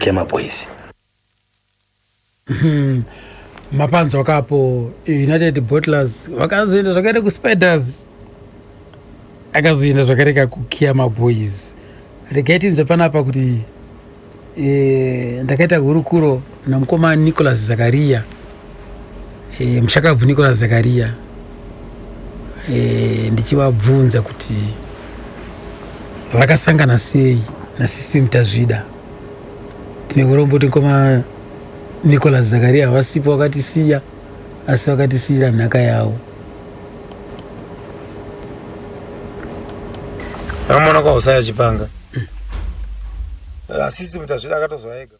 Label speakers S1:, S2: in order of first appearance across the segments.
S1: Kema Boys.
S2: Mapanzo wakapo United Bottlers wakazoenda zvakaita kuSpiders akazoenda zvakaita kuKema Boys. Regaiti panapa kuti ndakaita hurukuro namukoma Nicholas Zakaria mushakabvu Nicholas Zakaria ndichivabvunza kuti vakasangana sei naSistem Tazvida. Tine kuromboti mukoma Nicholas Zakaria havasipo, vakatisiya, asi vakatisiyira nhaka yavo.
S3: Akamona kwa Usaya Chipanga. System Tazvida akatozwa ega.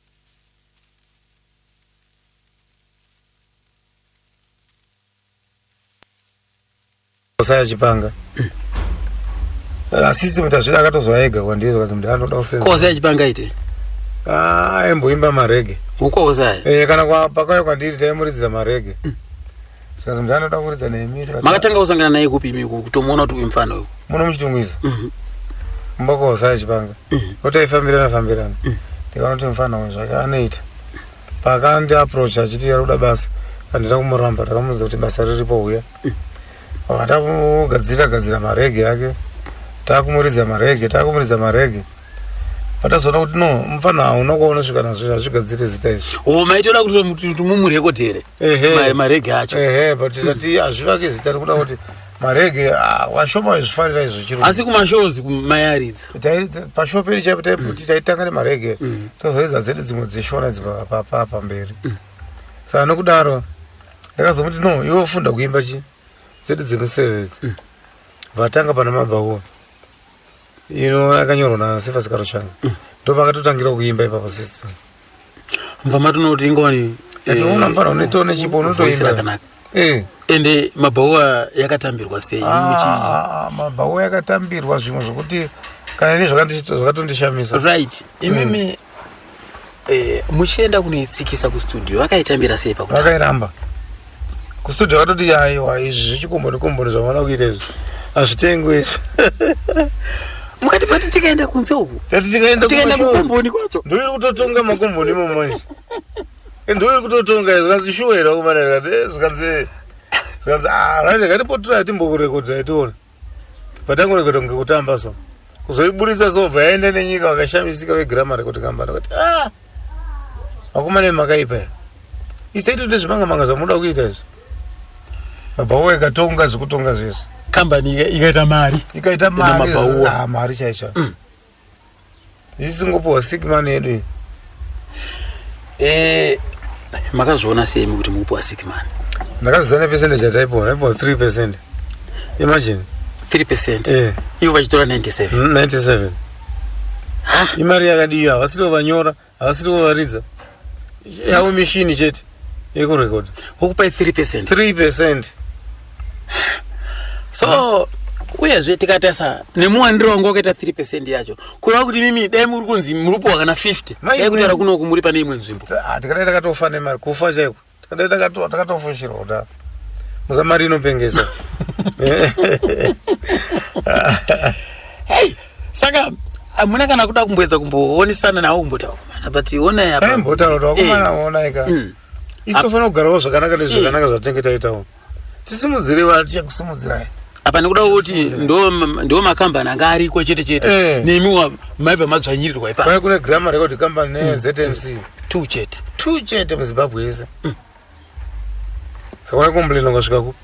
S3: Usaya Chipanga. System Tazvida akatozwa ega kwandizwa kuti ndanoda kusenza.
S2: Kwa Usaya Chipanga ite?
S3: Emboimba marege.
S2: Uko Usaya?
S3: Kana kwa pakayo kwandiri taimuridzira marege. Saka ndanoda kuridza neMiri.
S2: Makatanga kusangana naye kupi imi kutomuona kuti mfano uyu?
S3: Muno muchitungwiza. Mbako Usaya Chipanga. Otaifambirana. Ndikaona kuti mfano uyu zvakaanoita. Pakandi approach achiti ari kuda basa. Andida kumuramba, ndakamudza kuti basa riripo uya. Takugadzira marege yake. Takumuridza marege. Patazoona kuti no mfana unokuona svika nazvo zvigadzire zita izvi.
S2: Maitoda kuti mumurekodhere marege acho.
S3: But tati azvivake zita rikuda kuti marege washoma izvifarira izvo chiro.
S2: Asi kumashows kumayaridza.
S3: Pashoperi chapita kuti taitanga nemarege. Tozoridza zedu dzimwe dzishona pamberi. Saka nokudaro ndakazomuti no iwe funda kuimba chi zedu dzinosevedza. Vatanga pana mabhawa. Akanyorwa naSifa Sikarochanga. Ndopakatotangira kuimba ipapo System.
S2: Mvama tunoti ingoni
S3: una mfano unetone chipo unotoimba.
S2: Ende mabhawa yakatambirwa sei muchi?
S3: Mabhawa yakatambirwa zvimwe zvokuti kana ine zvakatondishamisa.
S2: Right. Imimi muchienda kunoitsikisa kustudio vakaitambira sei pakutanga?
S3: Vakairamba. Kustudio vakatoti aiwa izvi zvichikomboni zvavana kuita izvi hazvitengwe izvi.
S2: Mukati pati tikaenda kunze uku.
S3: Tikaenda
S2: kukomboni kwacho.
S3: Ndiri kutotonga makomboni momwe. Ndiri kutotonga zvakazishuwera kumanera kuti zvikanzi ngatipotora timbokurekodha tione. Patangorekodha ngekutamba so. Kuzoiburitsa sobva yaenda nenyika wakashamisika weGrammar Record Company kuti vakomana makaipa. Isaiti kuti zvimanga zvamunoda kuita izvi. Mabhawa ikatonga zvikutonga zveshe.
S2: Company ikaita mari
S3: mari chaicha. Isingopuwa Sigman yedu.
S2: Makazviona sei kuti mupuwa Sigman?
S3: Ndakazana percentage yataipuwa 3%. Imagine
S2: 3%. Ivo vachitora
S3: 97. Imari yakadiwa, havasiri vanyora, havasiri varidza. Yavo mishini chete yekurecord.
S2: Wokupai 3%.
S3: 3%.
S2: So uyezve tikatasa nemuwandiro wangu wakaita 3% yacho kureva kuti mimi dai muri kunzi murupo wakana 50 dai kutaura kuno kumuri pane imwe nzvimbo
S3: tikadai takatofa nemari kufa chaiko tikadai takatofushirwa kuda muzamari inopengesa.
S2: Hey, saka amuna kana kuda kumboedza kumboonesana nawo kumbotaura kumana but ona apa
S3: mbotaura wakomana onaika isofana kugarawo zvakanaka nezvakanaka zvatenge taitawo tisimudzire vati chakusimudzirai
S2: apa nekuda kuti ndo makambani anga ariko chete nemiwa maibva madzvanyirirwa ipapai
S3: kune Grammar Record Company neZMC
S2: 2
S3: chete muZimbabwe yese. Saka wakomblena ngasvika ku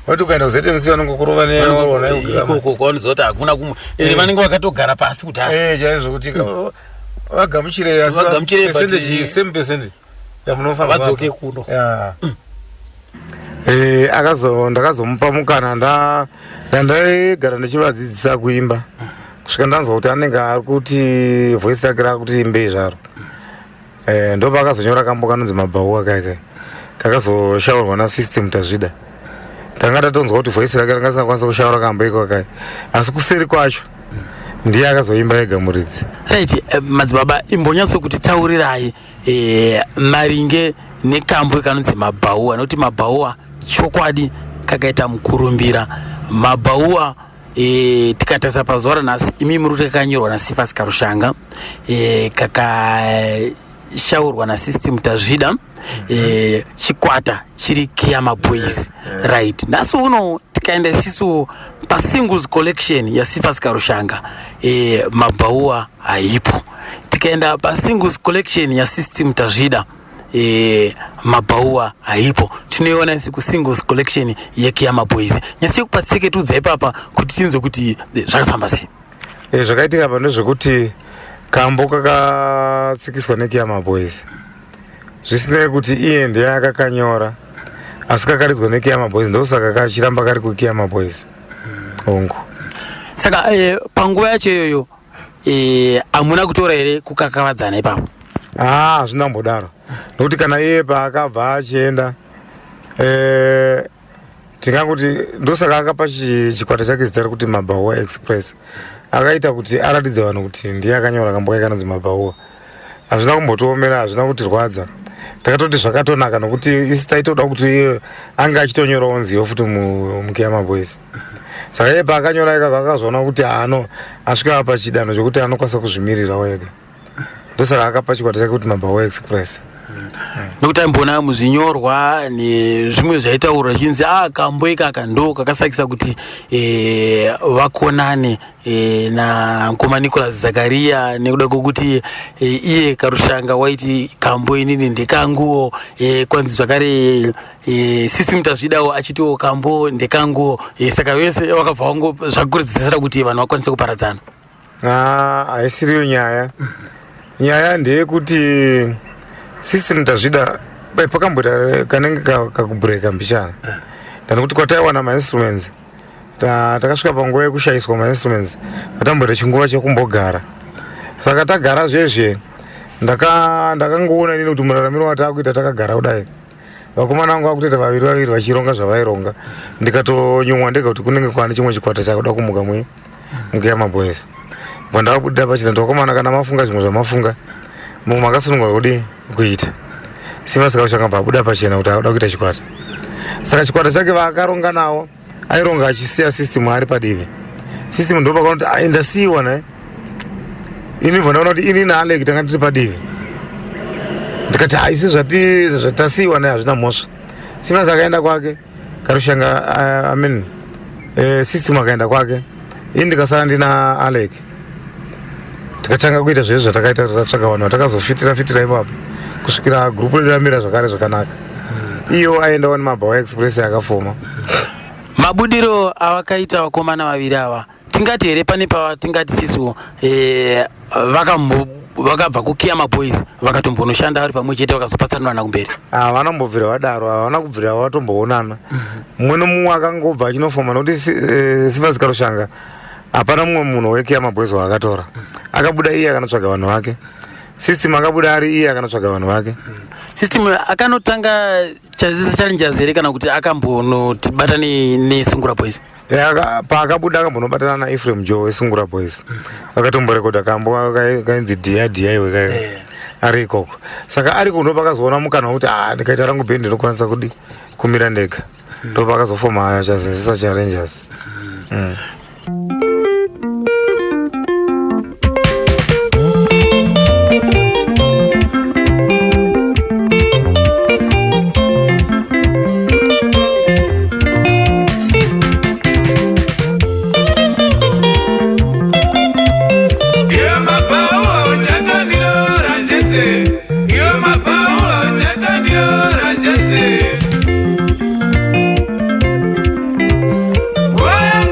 S3: wati ukaenda kuZMC vanongokurova neona
S2: ikoko kwaunozoti hakuna kumwe vanenge vakatogara pasi kuti
S3: chaizvo kuti vagamuchire percentage same percentage yamunofamba
S2: vadzoke kuno.
S3: Ndakazomupa mukana ndandaigara ndichivadzidzisa kuimba kusvika ndanzwa kuti anenge ari kuti voice yake rakuti imbei zvaro. Ndopakazonyora kambo kanonzi mabhawa kake kakazoshaurwa naSystem Tazvida. Tanga tatonzwa kuti voice rake rangasingakwanisa kushaura kambo iko asi kuseri kwacho ndiye akazoimba ega muridzi.
S2: Right, madzibaba imbonyatso kuti taurirai maringe nekambo kanonzi mabhawa nokuti mabhawa chokwadi kakaita mukurumbira. Mabhawa
S1: tikatasa pazuva ranhasi imi muri takanyorwa naSiphas Karushanga kakashaurwa naSystem Tazvida chikwata chiri Kiyama Boys right. Nhasi uno tikaenda isisu pasingles collection yaSiphas Karushanga mabhaua haipo. Tikaenda pasingles collection yaSystem Tazvida mabhaua haipo. Tinoiona isi kusingles collection yeKiyama Boys. Nyasi kupatsike tudza ipapa kuti tinzwe kuti zvakafamba sei.
S3: Zvakaitika pano zvekuti kambo kakatsikiswa neKiyama Boys. Zvisinei kuti iye ndiye akakanyora asi kakaridzwa neKiyama Boys ndosaka kachiramba kari kuKiyama Boys. Hongu.
S1: Saka panguva yacho iyoyo amuna kutora here kukakavadzana ipapo?
S3: Zvinambodaro. Nokuti kana iye paakabva achienda tingakuti ndosaka akapa chikwata chake zita rekuti Mabhaua Express. Akaita kuti aratidze vanhu kuti ndiye akanyora kambo kanonzi Mabhaua. Hazvina kumbotiomera, hazvina kutirwadza. Takatoti zvakatonaka nokuti isi taitoda kuti iye anga achitonyorawo nziyo futi muKiyama Boys. Saka iye paakanyora ikako akazoona kuti asvika pachidanho chokuti anokwanisa kuzvimirirawo ega. Ndosaka akapa chikwata chake kuti Mabhaua Express.
S1: Nokuti aimbona muzvinyorwa nezvimwe zvaitaurwa chinzi kambo ikaka ndo kakasakisa kuti vakonane naMukoma Nicholas Zakaria nekuda kwokuti iye Karushanga waiti kambo inini ndekanguwo kwanzi zvakare System Tazvidawo achitiwo kambo ndekanguwo saka vese vakabva vangu zvakuridzira kuti vanhu vakwanise kuparadzana.
S3: Haisiriyo nyaya. Nyaya ndeyekuti System Tazvida pakamboita kanenge kakubreka mbishana. Kuti kwataiwana mainstruments takasvika panguva yekushayiswa mainstruments patamboita chinguva chekumbogara. Saka tagara zvezve ndakangoona inini kuti muraramiro watakuita takagara kudai vakomana vangu vakutoita vaviri vachironga zvavaironga ndikatonyumwa ndega kuti kunenge kwane chimwe chikwata chakuda kumuka muKiyama Boys. Vandakabudira pachina vakomana kana mafunga zvimwe zvamafunga mumwe makasunungwa kudi kuita Siphas Karushanga pabuda pachena kuti akuda kuita chikwata. Saka chikwata chake vaakaronga nawo aironga achisiya System ari padivi. System ndo pakaona kuti ndasiyiwa naye ini vanaona kuti ini naAlec tanga tiri padivi. Ndikati haisi zvatasiyiwa naye hazvina mhosva. Siphas akaenda kwake Karushanga System akaenda kwake ini ndikasara ndina Alec. Tikatanga kuita zvezvo zvatakaita tatsvaga vanhu vatakazofitira ipapo kusvikira gurupu riramira zvakare zvakanaka. Iyo aendawo neMabhaua Express yakafoma.
S1: Mabudiro avakaita vakomana vaviri ava tingati here pane tingati sisu vakabva kuKiyama Boys vakatombonoshanda vari pamwe chete vakazopatsanana kumberi?
S3: Vanambobvira vadaro, havana kubvira vatomboonana. Mumwe nomumwe akangobva achinofoma nokuti Siphas Karushanga hapana mumwe munhu weKiyama Boys waakatora. Akabuda iye akanotsvaga vanhu vake. System akabuda ari iye akanotsvaga vanhu vake.
S1: System akanotanga challenges here kana kuti akambonotibata neSungura Boys?
S3: Paakabuda akambonobatana naEphraim Joe weSungura Boys. Vakatomborekodha kambo kainzi dia iwe ari ikoko. Saka ari kuno pakazoona mukana wekuti ndikaita rangu bhendi ndinokwanisa kumira ndega. Ndo pakazofoma chazenzisa challenges.
S4: Voy a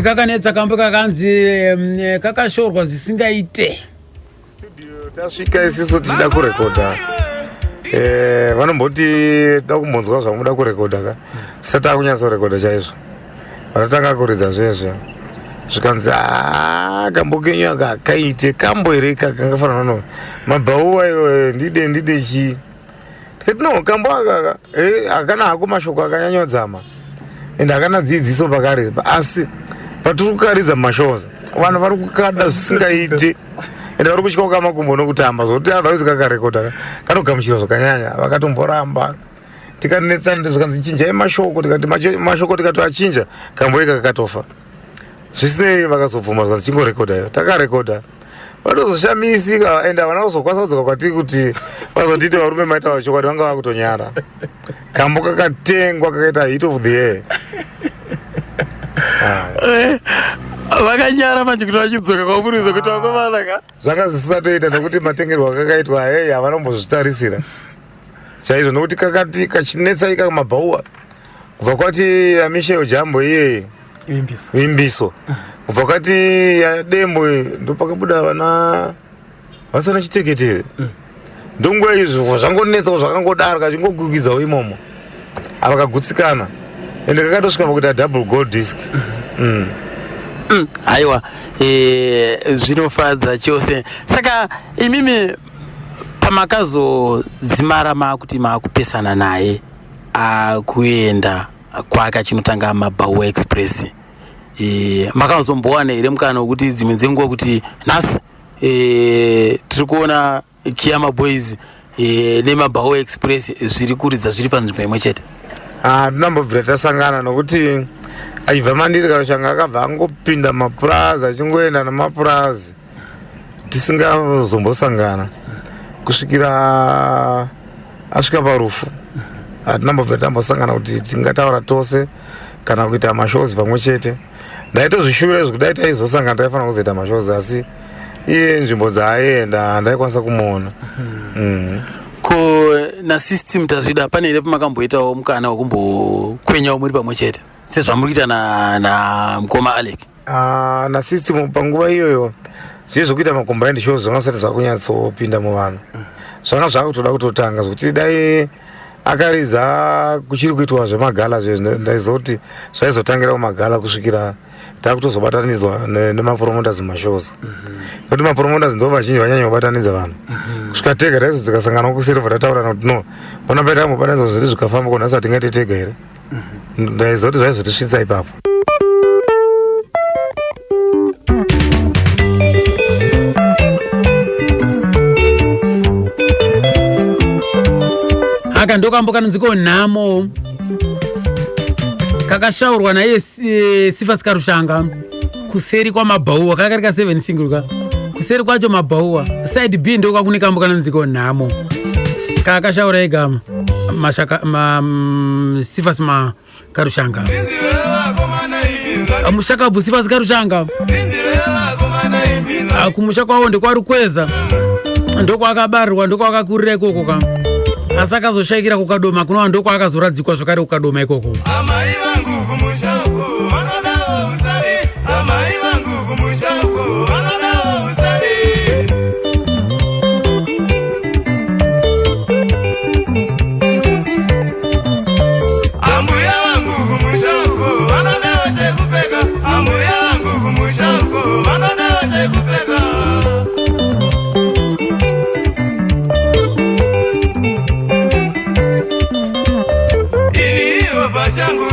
S2: kakanetsa kambo kakanzi kakashorwa zvisingaite.
S3: Studio tasvika isisu tichida kurekodha. Vanomboti da kumbonzwa zvamuda kurekodha ka. Tisati takunyatsorekodha chaizvo. Vakatanga kuridza zvezvo. Zvikanzi kambo kenyu akaite kambo here kangafanana no. Mabhauwa iwe ndide chi. Tikati no kambo aka akana hako mashoko akanyanyodzama. Ende akana dzidziso pakare asi patiri kukaridza mashows vanhu vari kukada zvisingaite ende vari kutya kukama kumbo nokutamba zvokuti otherwise kakarekodha kanogamuchira zvakanyanya vakatomboramba tikanetsa zvikanzi chinjai mashoko tikati mashoko tikatoachinja kambo ika kakatofa zvisinei vakazobvuma zvikanzi chingorekodha iyo takarekodha vatozoshamisika ende havana kuzokwanisa kudzoka kwatiri kuti vazotiti varume maita vachokwadi vanga vakutonyara kambo kakatengwa kakaita hit of the year.
S1: Vakanyara manje kuti vachidzoka kwamurizo kuti vakomana ka
S3: zvanga zvisatoita nekuti matengerwo akakaitwa havanombozvitarisira chaizvo nokuti kakati kachinetsa ika mabhauwa kubva kwati Michelle Jambo iye vimbiso kubva kwati Dembo ndopakabuda vana vasana chiteketere ndonguva izvo zvangonetsa zvakangodaro kachingogugidzawo imomo avakagutsikana ende kakatosvika pakuti double gold disc.
S1: Aiwa zvinofadza chose. Saka imimi pamakazodzimara makuti makupesana naye akuenda kwaka chinotanga Mabhauwa Express makazombowana here mukana wekuti dzimwe dzenguva kuti nhasi tiri kuona Kiyama Boys neMabhauwa Express zviri kuridza zviri panzvimbo imwe chete?
S3: Tinambobvira tasangana nokuti achibva mandiri Karushanga akabva angopinda mapurazi achingoenda namapurazi tisingazombosangana kusvikira asvika parufu. Tinambobvira tambosangana kuti tingataura tose kana kuita mashows pamwe chete. Ndaitozvishuva izvo kudai taizosangana taifanira kuzoita mashows asi iye nzvimbo dzaaenda handaikwanisa kumuona.
S1: Ko nasystem tazvida pane here pamakamboitawo mukana wekumbokwenyawo muri pamwe chete sezvamuri kuita na mukoma Alec?
S3: Nasystem panguva iyoyo zviri zvokuita macombined shows zvanga zvisati zvakunyatsopinda muvanhu zvanga zvakutoda kutotanga zvokuti dai akaridza kuchiri kuitwa zvemagala ndaizoti zvaizotangira kumagala kusvikira takutozobatanidzwa nemapromoters mumashows kuti mapromoters ndo vazhinji vanyanya kubatanidza vanhu kusvika tega taizodzikasangana kusilva tataurana kuti no ona paita mubatanidzwa zviri zvikafamba kunhasi hatingati tega here ndaizoti zvaizotisvitsa ipapo.
S2: Aka ndokambokanonziko nhamo kakashaurwa naye Sifas Karushanga kuseri kwa Mabhauwa kakarika 7 single ka kuseri kwacho Mabhauwa side B ndo kakune kambokanonziko nhamo kakashaura igama mashaka Sifas Karushanga amushaka bu Sifas Karushanga akumusha kwawo ndekwari kweza ndoko akabarirwa ndoko akakurira ikoko ka asaka zoshayikira kukadoma kuno ndoko akazoradzikwa zvakare kukadoma ikoko.
S4: Amai vangu kumushako vanodawo uzari amai vangu kumushako vanodawo uzari ambuya vangu kumushako vanodawo chekupfeka ambuya vangu kumushako vanodawo chekupfeka changu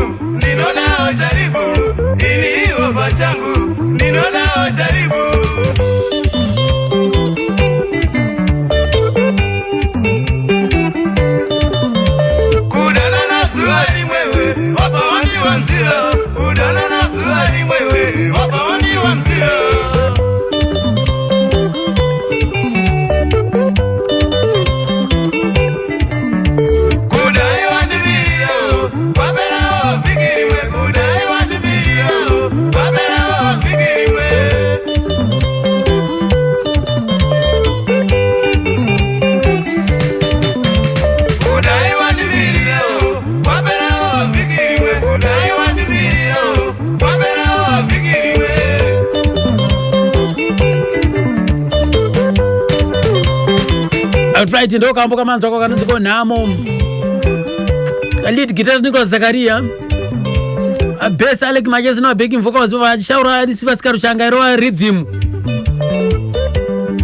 S2: right ndo kamboka manzwa kwa kanziko namo lead guitar Nicholas Zakaria bass Alec Machesi na backing vocals vachishaura Sifas Karushanga irowa rhythm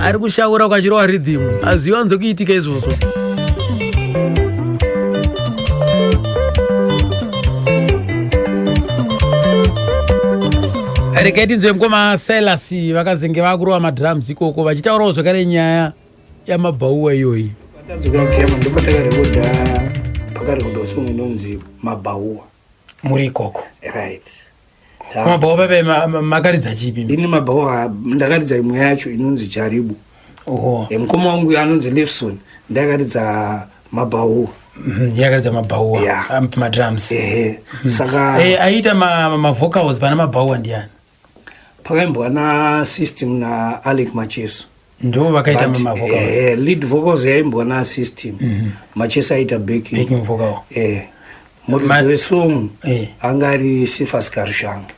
S2: ari kushaura kwa chirowa rhythm azviwanzo kuitika izvozvo reketi nzwe mkoma Silas vakazenge vakurova madrums ikoko vachitaurawo zvakare nyaya yamabhauwa iyoyi
S5: patadzokakema ndopatakarekoda pakarekoda usonge inonzi mabhauwa
S2: muri ikoko
S5: right
S2: mabhauwa pepe makaridza chipi
S5: ini mabhauwa ndakaridza imwe yacho inonzi Jaribu mukoma wangu anonzi Lefson ndakaridza mabhauwa
S2: yakaridza mabhauwa madrums
S5: saka
S2: aita mavocals pana mabhauwa ndiani
S5: pakaimbwa na System na Alec Machesi
S2: ndo vakaita mavocals
S5: lead vocals yaimbwa na System Machesi aita backing
S2: vocal
S5: muridzi wesong angari Sifas Karushanga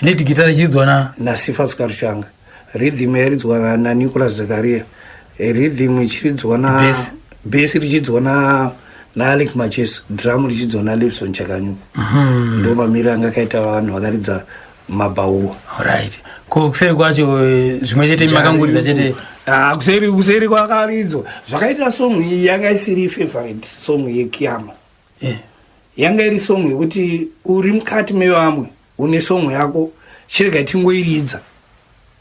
S2: lead guitar ichidzwa
S5: na Sifas Karushanga rhythm yaridzwa na Nicholas Zakaria rhythm ichiridzwa na bass richidzwa na Alec Machesi drum richidzwa na Lefson Chakanyuka ndo mamira angakaita vanhu vakaridza mabhauwa
S2: right kuseri kwacho zvimwe chete makanguridza chete
S5: kuseri kwakaridzwa zvakaita song iyi yanga isiri favorite song yeKiyama yanga iri song yekuti uri mukati mevamwe une song yako chirega tingoiridza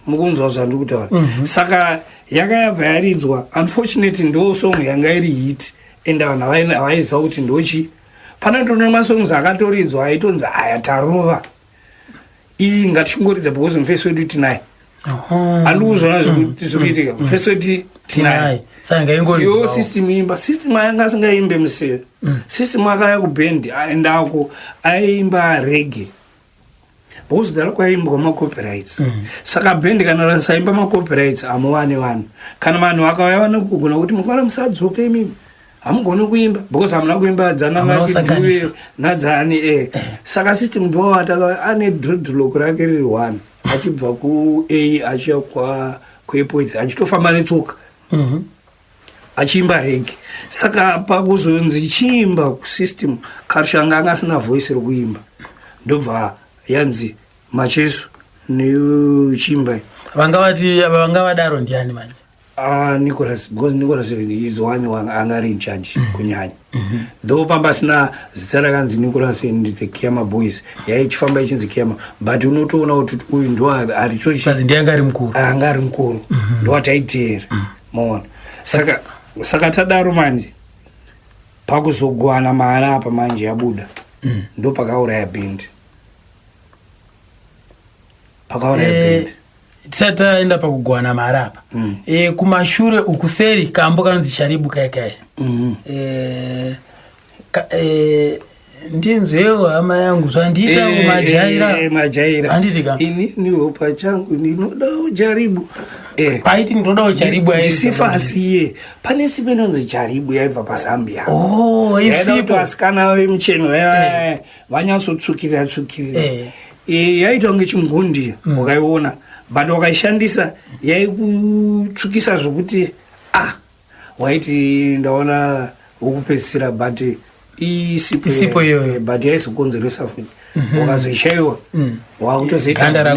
S5: mukunzwa zvandiri kutaura saka yanga yabva yaridzwa unfortunately ndo song yanga iri hit and vanhu havaiziva kuti ndochi pana ndona masongs akatoridzwa aitonzi aya tarova iyi ngatingoridza because mufesi wedu tinaye andikuzvona zvikuitika mufesi wedu tinaye yo System imba System anga asingaimbe museve System akaya kubhendi aendako aimba reggae because daro kwaimbwa macopyrights saka bhendi kana rasaimba macopyrights amuwane vanhu kana vanhu vakauya vana kugona kuti mukwana musadzoke imimi hamugoni kuimba because hamuna kuimba dzanangatiduwe nadzani saka System ndo ane dreadlock rake riri 1 achibva ku-A achiya kuairport achitofamba netsoka achiimba reggae saka pakuzonzi chiimba kuSystem Karushanga anga asina voice rekuimba ndobva yanzi Machesi nechiimba
S2: vanga vadaro ndiani manje
S5: Nicholas, because Nicholas is one who angari in charge kunyanya though pambasina zita rakanzi Nicholas and the Kiyama boys yaichifamba ichinzi Kiyama but unotoona kuti uyu ndo arichochi
S2: ndiye angari mukuru
S5: ndo ataiteera maona saka tadaro manje pakuzogwana mara apa manje yabuda ndo pakauraya band
S2: tisati taenda pakugwana mara apa kumashure ukuseri kambo kanonzi Jaribu kayakaya ndinzwewo hama yangu zvandiita majaira handitika
S5: ininiwo pachangu ndinodawo Jaribu
S2: paiti ndinodawo Jaribu
S5: Sifasiye pane sipo inonzi Jaribu yaibva paZambia
S2: isipo
S5: asikana vemucheno vanyatsotsukirira yaitwa ngechimbundia wakaiona but wakaishandisa yaikutsukisa zvokuti waiti ndaona wokupedzisira but isipo iyoyo but yaizokonzeresa futi wakazoishaiwa
S2: wakutoziita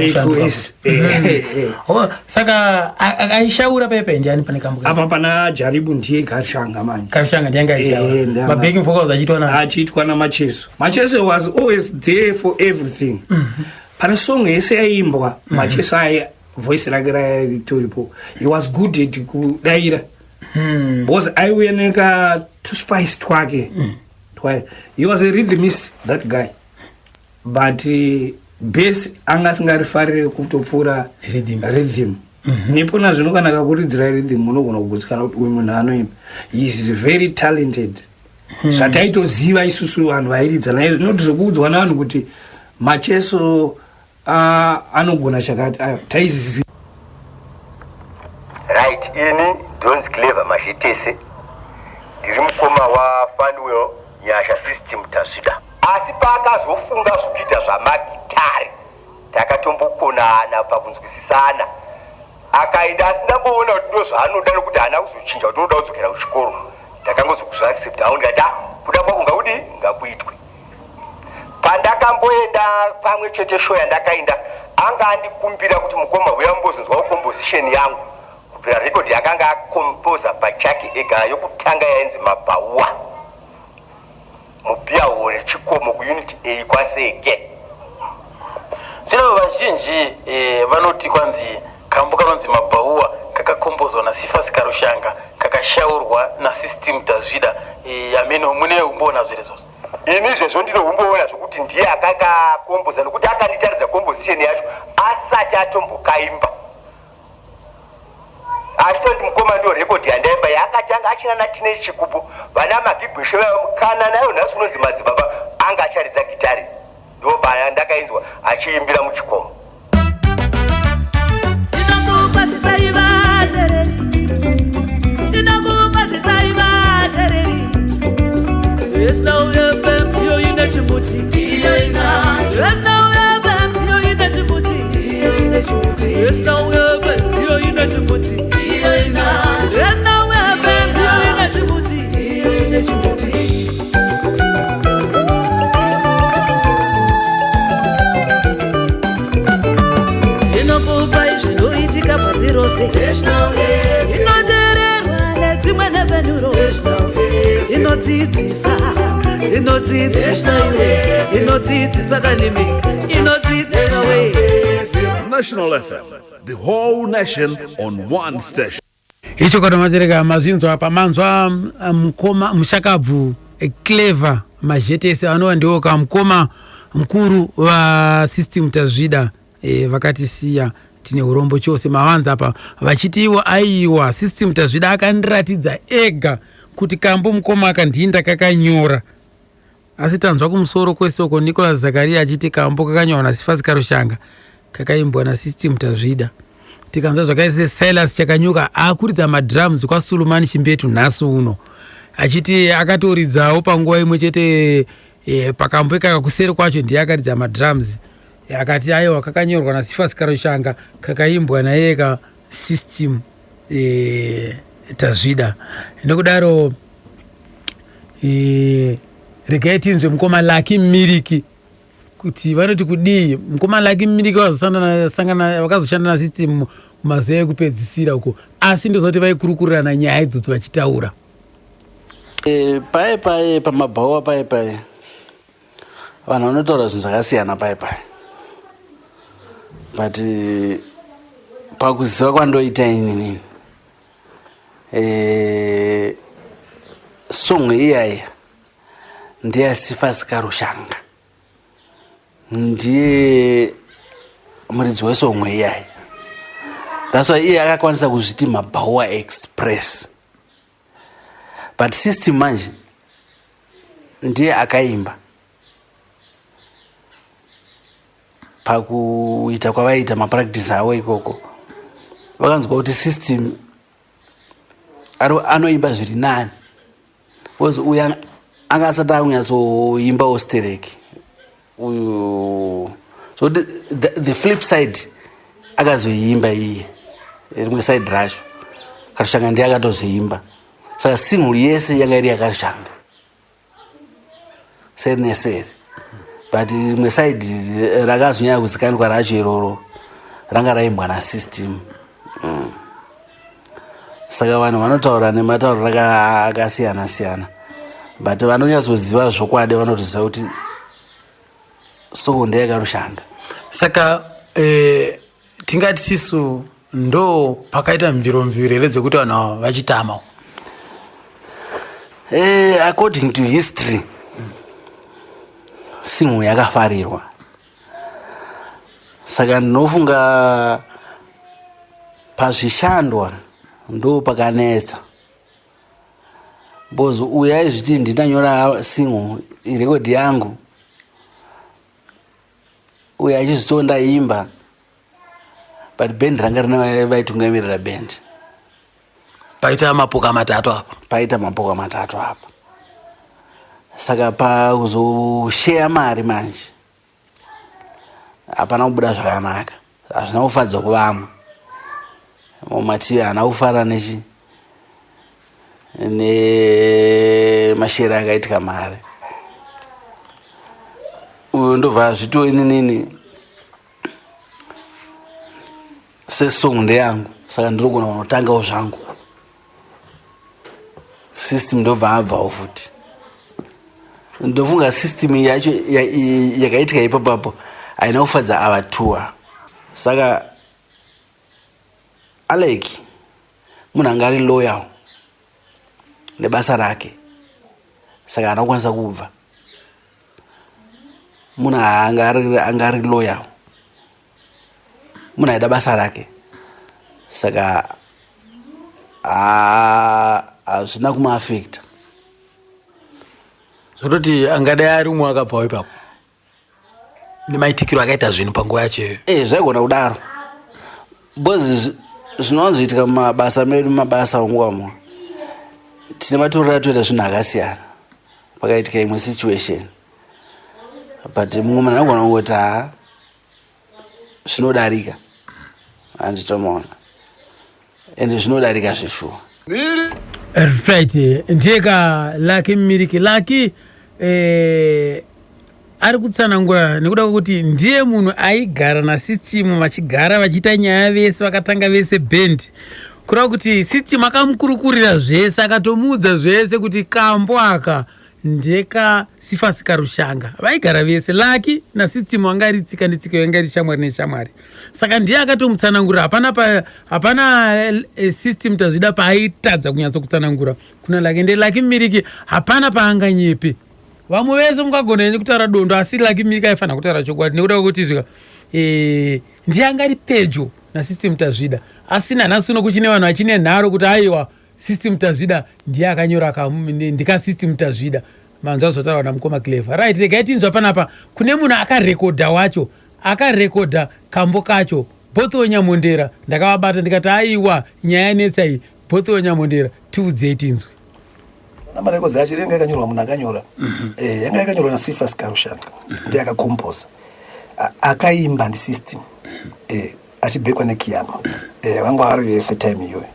S2: saka aishaura pepe ndiani pane kambo
S5: apa pana Jaribu ndiye Karushanga manje
S2: Karushanga ndiye aishaura mabacking vocals
S5: achiitwa na Machesi was always there for everything pana song yese yaimbwa Machesi aye voice rake raitoripo he was good at kudaira because aiuyeneka tuspice twake he was a rhythmist that guy but bass anga singarifarire kutopfuura rhythm nepona zvino kana kakuridzira rhythm unogona kugutsikana kuti uyu munhu anoimba he is very talented zvataitoziva isusu vanhu vairidza naye zvinoti zvokuudzwa navanhu kuti Machesi anogona chakati taizizi
S6: right ini Don's Clever Mashitese ndiri mukoma waFanwell Nyasha System Tazida asi paakazofunga zvikuita zvamagitari takatombokonana pakunzwisisana ndakaenda asi ndamboona kuti ndozvaanoda nokuti haana kuzochinja kuti unoda kudzokera kuchikoro. Ndakangozokuzvaaccept hawo ndikati kuda kwangu ngaudi ngakuitwe. Pandakamboenda pamwe chete show yandakaenda anga andikumbira kuti mukoma uya mbozonzwa composition yangu kubvira record yakanga akompoza pachake ega yokutanga yainzi Mabhauwa mubhiyawo rechikomo kuunit A kwaseke.
S1: Zvino vazhinji vanoti kwanzi kambo kanonzi Mabhauwa kakakombozwa naSifas Karushanga kakashaurwa naSystem Tazvida amene mune umboona zvirezo.
S6: Ini izvezvo ndinoumboona zvokuti ndiye akakakomboza nokuti akanditaridza composition yacho asati atombokaimba. Achitondi mukoma ndiyo record yandaimba yakatanga achina naTeenage Chikupu vana Magigweshe kana nayo nhasi unonzi Madzibaba anga acharidza gitari. Ndo paya ndakainzwa achiimbira muchikomo.
S7: Yes, now we have them, you in the Djibouti. Yes, now we have them, you in the Djibouti. Yes, now we have them, you in the Djibouti. Yes, now we have them, you in the Djibouti. Inokupa izvinoitika pasi rose. Inochererwa nedzimwe nevenuro. Inodzidzisa iwe, inodzidzisa kanini, inodzidzisa we.
S8: National FM, the whole nation on one station.
S2: icho kana matereka mazvinzwa pamanzwa mukoma mushakabvu Clever majetese anova ndiwo kamukoma mukuru vaSystem Tazvida vakatisiya tine urombo chose mavanza apa vachiti iwo aiwa System Tazvida akandiratidza ega kuti kambo mukoma akandinda kakanyora. Asi tanzwa kumusoro kwesoko Nicholas Zakaria achiti kambo kakanyorwa naSifas Karushanga kakaimbwa naSystem Tazvida. Tikanzwa zvakaise Silas Chakanyuka akuridza madrums kwaSulumani Chimbetu nhasi uno achiti akatoridzawo panguva imwe chete pakambo kakakuseri kwacho ndiye akaridza madrums akati aiwa kakanyorwa naSifas Karushanga kakaimbwa naye kaSystem Tazvida. Nokudaro regai tinzwe mukoma Lucky Miriki kuti vanoti kudii mukoma Lucky Miriki vakazoshanda naSystem mumazuva ekupedzisira uko asi ndozoti vaikurukurirana nyaya idzodzo vachitaura.
S9: Pae pamabhauwa pae vanhu vanotaura zvinhu zvakasiyana pae but pakuziva kwandoita inini song iyaya ndeyaSifas Karushanga ndiye muridzi wesong iyaya. That's why iye akakwanisa kuzviti Mabhauwa Express but System manje ndiye akaimba pakuita kwavaita mapractice awo ikoko vakanzwa kuti System anoimba zviri nani because uya anga asati akunyatsoimba ostereki uyu so the flip side akazoimba iye rimwe side racho Karushanga ndiye akatozoimba saka single yese yanga iri yaKarushanga seri neseri but rimwe side rakazonyanya kuzikanwa racho iroro ranga raimbwa naSystem. Saka vanhu vanotaura nematauro akasiyana siyana but vanonyatsoziva zvokwadi vanotoziva kuti soko ndeyakarushanga.
S1: Saka tingati sisu ndo pakaita mviromviro here dzekuti vanhu vachitama.
S9: According to history Simu yakafarirwa. Saka ndinofunga pazvishandwa ndo pakanetsa. Bozo uya izviti ndinanyora single irekodhi yangu. Uya achizvitonda imba. But band ranga rina vaitungamirira band.
S1: Paita mapoka matatu apa.
S9: Paita mapoka matatu apa. Saka pa kuzoshare mari manje. Hapana kubuda zvakanaka. Hazvina kufadza kuvamwe. mumati ana ufara ne mashera akaitika mare uyo ndobva zvito inini sesong ndeyangu saka ndirogona kunotangawo zvangu system ndobva abvawo futi ndofunga system yacho yakaitika ipapapo haina kufadza avatuwa saka Aleki munhu anga ari loyal nebasa rake saka anokwanisa kubva munhu anga ari loyal munhu aida basa rake saka hazvina kumaafekta
S1: zvototi angadai ari umwe akabvawo ipapo nemaitikiro akaita zvinhu panguva yacho
S9: zvaigona kudaro because zvinowanzoitika mumabasa medu mabasa munguva muno tine matorero atoita zvinhu akasiyana pakaitika imwe situation but mumwe munhu anogona kungoti zvinodarika handitomaona ende zvinodarika zveshuwa
S2: right ndiyeka Lucky Miriki Lucky ari kutsanangura nekuda kwekuti ndiye munhu aigara nasystem vachigara vachiita nyaya vese vakatanga vese band kureva kuti system akamukurukurira zvese akatomuudza zvese kuti kambo aka ndeka Sifas Karushanga vaigara vese Lucky nasystem wanga ari tsika netsika yanga iri shamwari neshamwari saka ndiye akatomutsanangura hapana system tazvida paaitadza kunyatso kutsanangura kuna Lucky Miriki hapana paanganyepe vamwe vese mungagona henyu kutaura dondo asi Lucky Miriki aifanira kutaura chokwadi nekuda kwekuti ndiye anga ari pedyo nasystem tazvida asina nhasi kuchine vanhu vachine nharo kuti aiwa system tazvida ndiye akanyora ndika system tazvida manzwa zvotaurwa namukoma Clever right regai tinzwa panapa kune munhu akarekodha wacho akarekodha kambo kacho Botho Nyamondera ndakavabata ndikati aiwa nyaya netsai Botho Nyamondera tiudzei tinzwe
S5: namarekodzi acho yanga yakanyorwa munhu akanyora yanga yakanyorwa naSifas Karushanga ndiye akakompoza akaimba ndisystem achibhekwa nekiyama vanga vari vese time iyoyo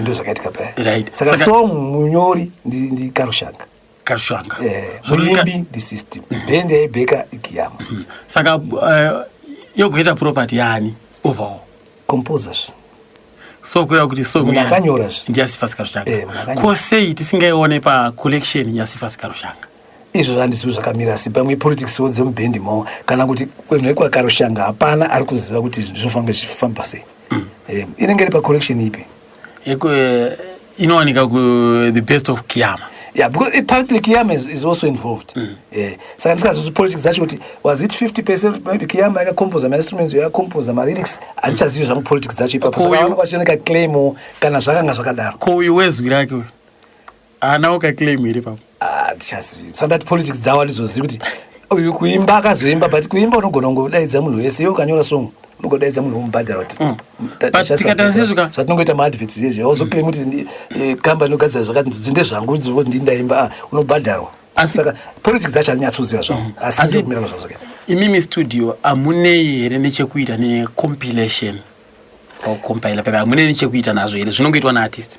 S5: ndo zvakaitika paya saka song munyori ndi Karushanga muimbi ndisystem band yaibheka ikiyama
S1: saka yogoita property yani overall
S5: composers
S1: so kureva kuti song
S5: akanyora
S1: ndiyaSifas Karushanga kosei tisingaione pacollection yaSifas Karushanga
S5: izvo handizvo zvakamira si pamwe politics dzemubhendi mo kana kuti kwenhekwa Karushanga hapana ari kuziva kuti zvinofanira zvifamba sei inenge iri pacollection ipi
S1: inowanika ku the best of Kiyama
S5: because partly Kiyama is also involved saka ndikaziva politics dzacho kuti was it 50% maybe Kiyama yakakompoza ma-instruments yakakompoza ma-lyrics handichazivi zvangu politics dzacho ipapo saka vanenge vachioneka claim kana zvakanga zvakadaro
S1: ko uyu wezwi rake uyu haana ukaclaim iri papo
S5: ndichazivi sandati politics dzawo handizozivi kuti uyu kuimba akazoimba but kuimba unogona kungodaidza munhu wese iwe ukanyora song unongodaidza munhu womubhadhara kuti zvatinongoita maadverts izvezvi auzoclaim kuti kambani inogadzira zvakati zvinde zvangu ndindaimba unobhadharwa saka politics dzacho handinyatsoziva zvangu asi ndokumira zvazvakaita
S1: imimi studio hamunei here nechekuita necompilation compiler pepe hamunei nechekuita nazvo here zvinongoitwa naartist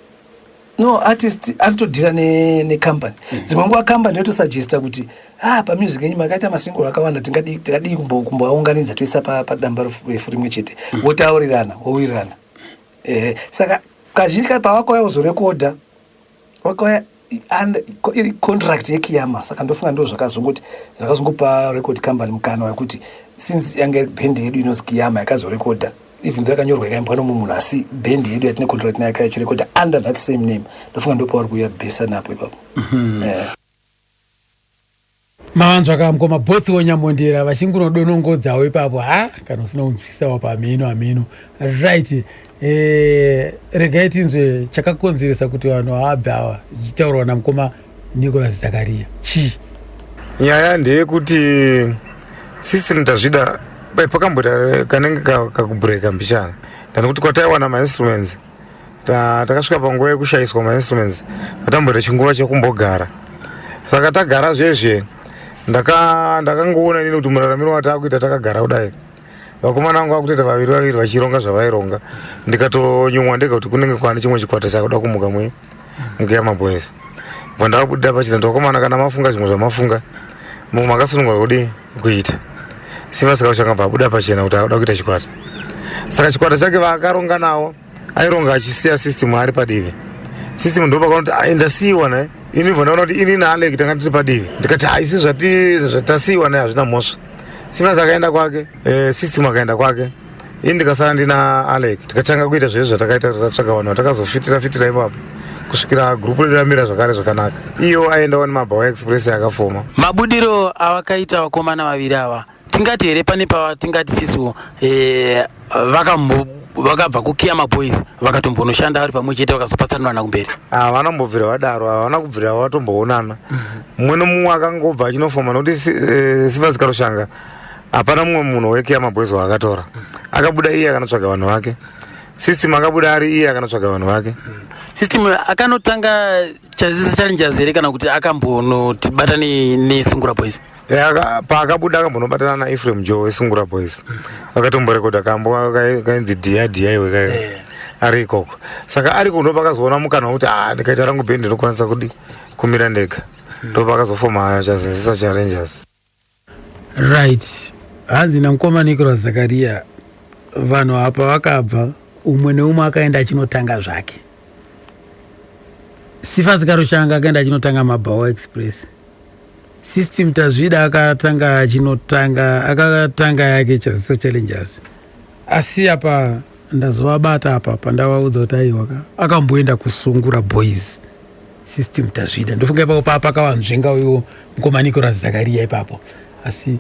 S5: no artist anotodhira necompany dzimwe nguva company yotosuggesta kuti pamusic yenyu makaita masingle akawanda tingadi kumboaunganidza toisa padamba refu rimwe chete wotaurirana wowirirana saka kazhinji kai pawakauya uzorekodha wakauya iri contract yeKiyama saka ndofunga ndo zvakazongopa record company mukana wekuti since yanga band yedu inozi Kiyama yakazorekodha even though yakanyorwa ikaimbwa nomumwe munhu asi band yedu yatine contract nayo yakachirekodha under that same name ndofunga ndo pauri kuuya besa napo ipapo
S2: mavanzwa kamukoma Botho Nyamondera vachingunodonongodzawo ipapo kana usina kunzwisawo pamino right regai tinzwe chakakonzeresa kuti vanhu vaabhawa zvichitaurwa namukoma Nicholas Zakaria chii
S3: nyaya ndeyekuti system tazvida pakambota kanenge kakubreaka mbishana tani kuti kwataiwana ma-instruments takasvika panguva yekushayiswa ma-instruments patambota chinguva chekumbogara saka tagara zvezve ndakangoona nini kuti muraramiro watakuita takagara kudai vakomana vangu vakutoita vaviri vachironga zvavaironga, ndikatonyumwa ndega kuti kunenge kwane chimwe chikwata chakuda kumuka mukeyama boys. Vandavabuda pachita ndokomana kana mafunga zvimwe zvamafunga mumwe makasunungwa kudi kuita Sifas Karushanga vabuda pachena kuti akuda kuita chikwata. Saka chikwata chake vakaronga nawo aironga achisiya system ari padivi. System ndo pakanoti ndasiyiwa naye ini vanaona kuti ini naAlec tanga tiri padivi, ndikati haisi zvatasiyiwa naye hazvina mhosva. Sifas akaenda kwake, system akaenda kwake, ini ndikasara ndina Alec, tikatanga kuita zvese zvatakaita tatsvaga vanhu vatakazofitira ipapo kusvikira grupu redu ramira zvakare zvakanaka. Iyo aendawo neMabawa Express yakafoma.
S1: Mabudiro awakaita vakomana vaviri ava tingati here pane tingati sisu vakabva kuKiyama Boys vakatombonoshanda vari pamwe chete vakazopatsanana kumberi.
S3: Vanambobvira vadaro, havana kubvira vatomboonana. Mumwe nomumwe akangobva achinofoma nokuti Sifas Karushanga hapana mumwe munhu weKiyama Boys waakatora. Akabuda iye akanotsvaga vanhu vake. System akabuda ari iye akanotsvaga vanhu vake.
S1: System akanotanga challenges here kana kuti akambonotibata neSungura Boys.
S3: Paakabuda akambonobatana naEphraim Joe weSungura Boys. Vakatomborekodha kambo kainzi dia iwe ari ikoko. Saka ari kuno pakazoona mukana wekuti ndikaita rangu bhendi ndinokwanisa kumira ndega. Ndo pakazofoma chazenzisa challenges.
S2: Right. Hanzi namukoma Nicholas Zakaria vanhu apa vakabva umwe neumwe akaenda achinotanga zvake. Sifas Karushanga akaenda achinotanga Mabawa Express. System Tazvida akatanga yake chazisa challenges. Asi apa ndazovabata apa pandavaudza kuti aiwa akamboenda kuSungura Boys. System Tazvida ndofunga ipapo pakavanzvenga uyo mukoma Nicholas Zakaria ipapo. Asi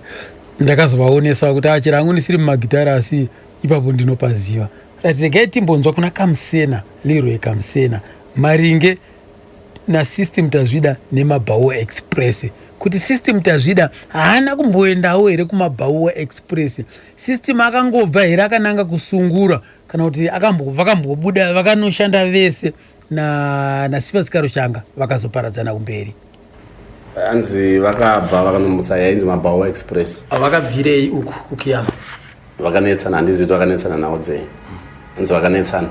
S2: ndakazovaonesa kuti achira hangu ndisiri mumagitara asi ipapo ndinopaziva. Regai timbonzwa kuna Kamusena, Leroy Kamusena maringe na System Tazvida neMabawa Express. Kuti System Tazvida haana kumboendawo here kuMabawa Express. System akangobva here akananga kuSungura kana kuti vakambobuda vakanoshanda vese na Sifas Karushanga vakazoparadzana kumberi.
S9: Hanzi vakabva vakanomutsa yainzi Mabawa Express.
S1: Vakabvirei uku kuKiyama?
S9: Vakanetsana, handizivi vakanetsana nawo dzei. Hanzi vakanetsana.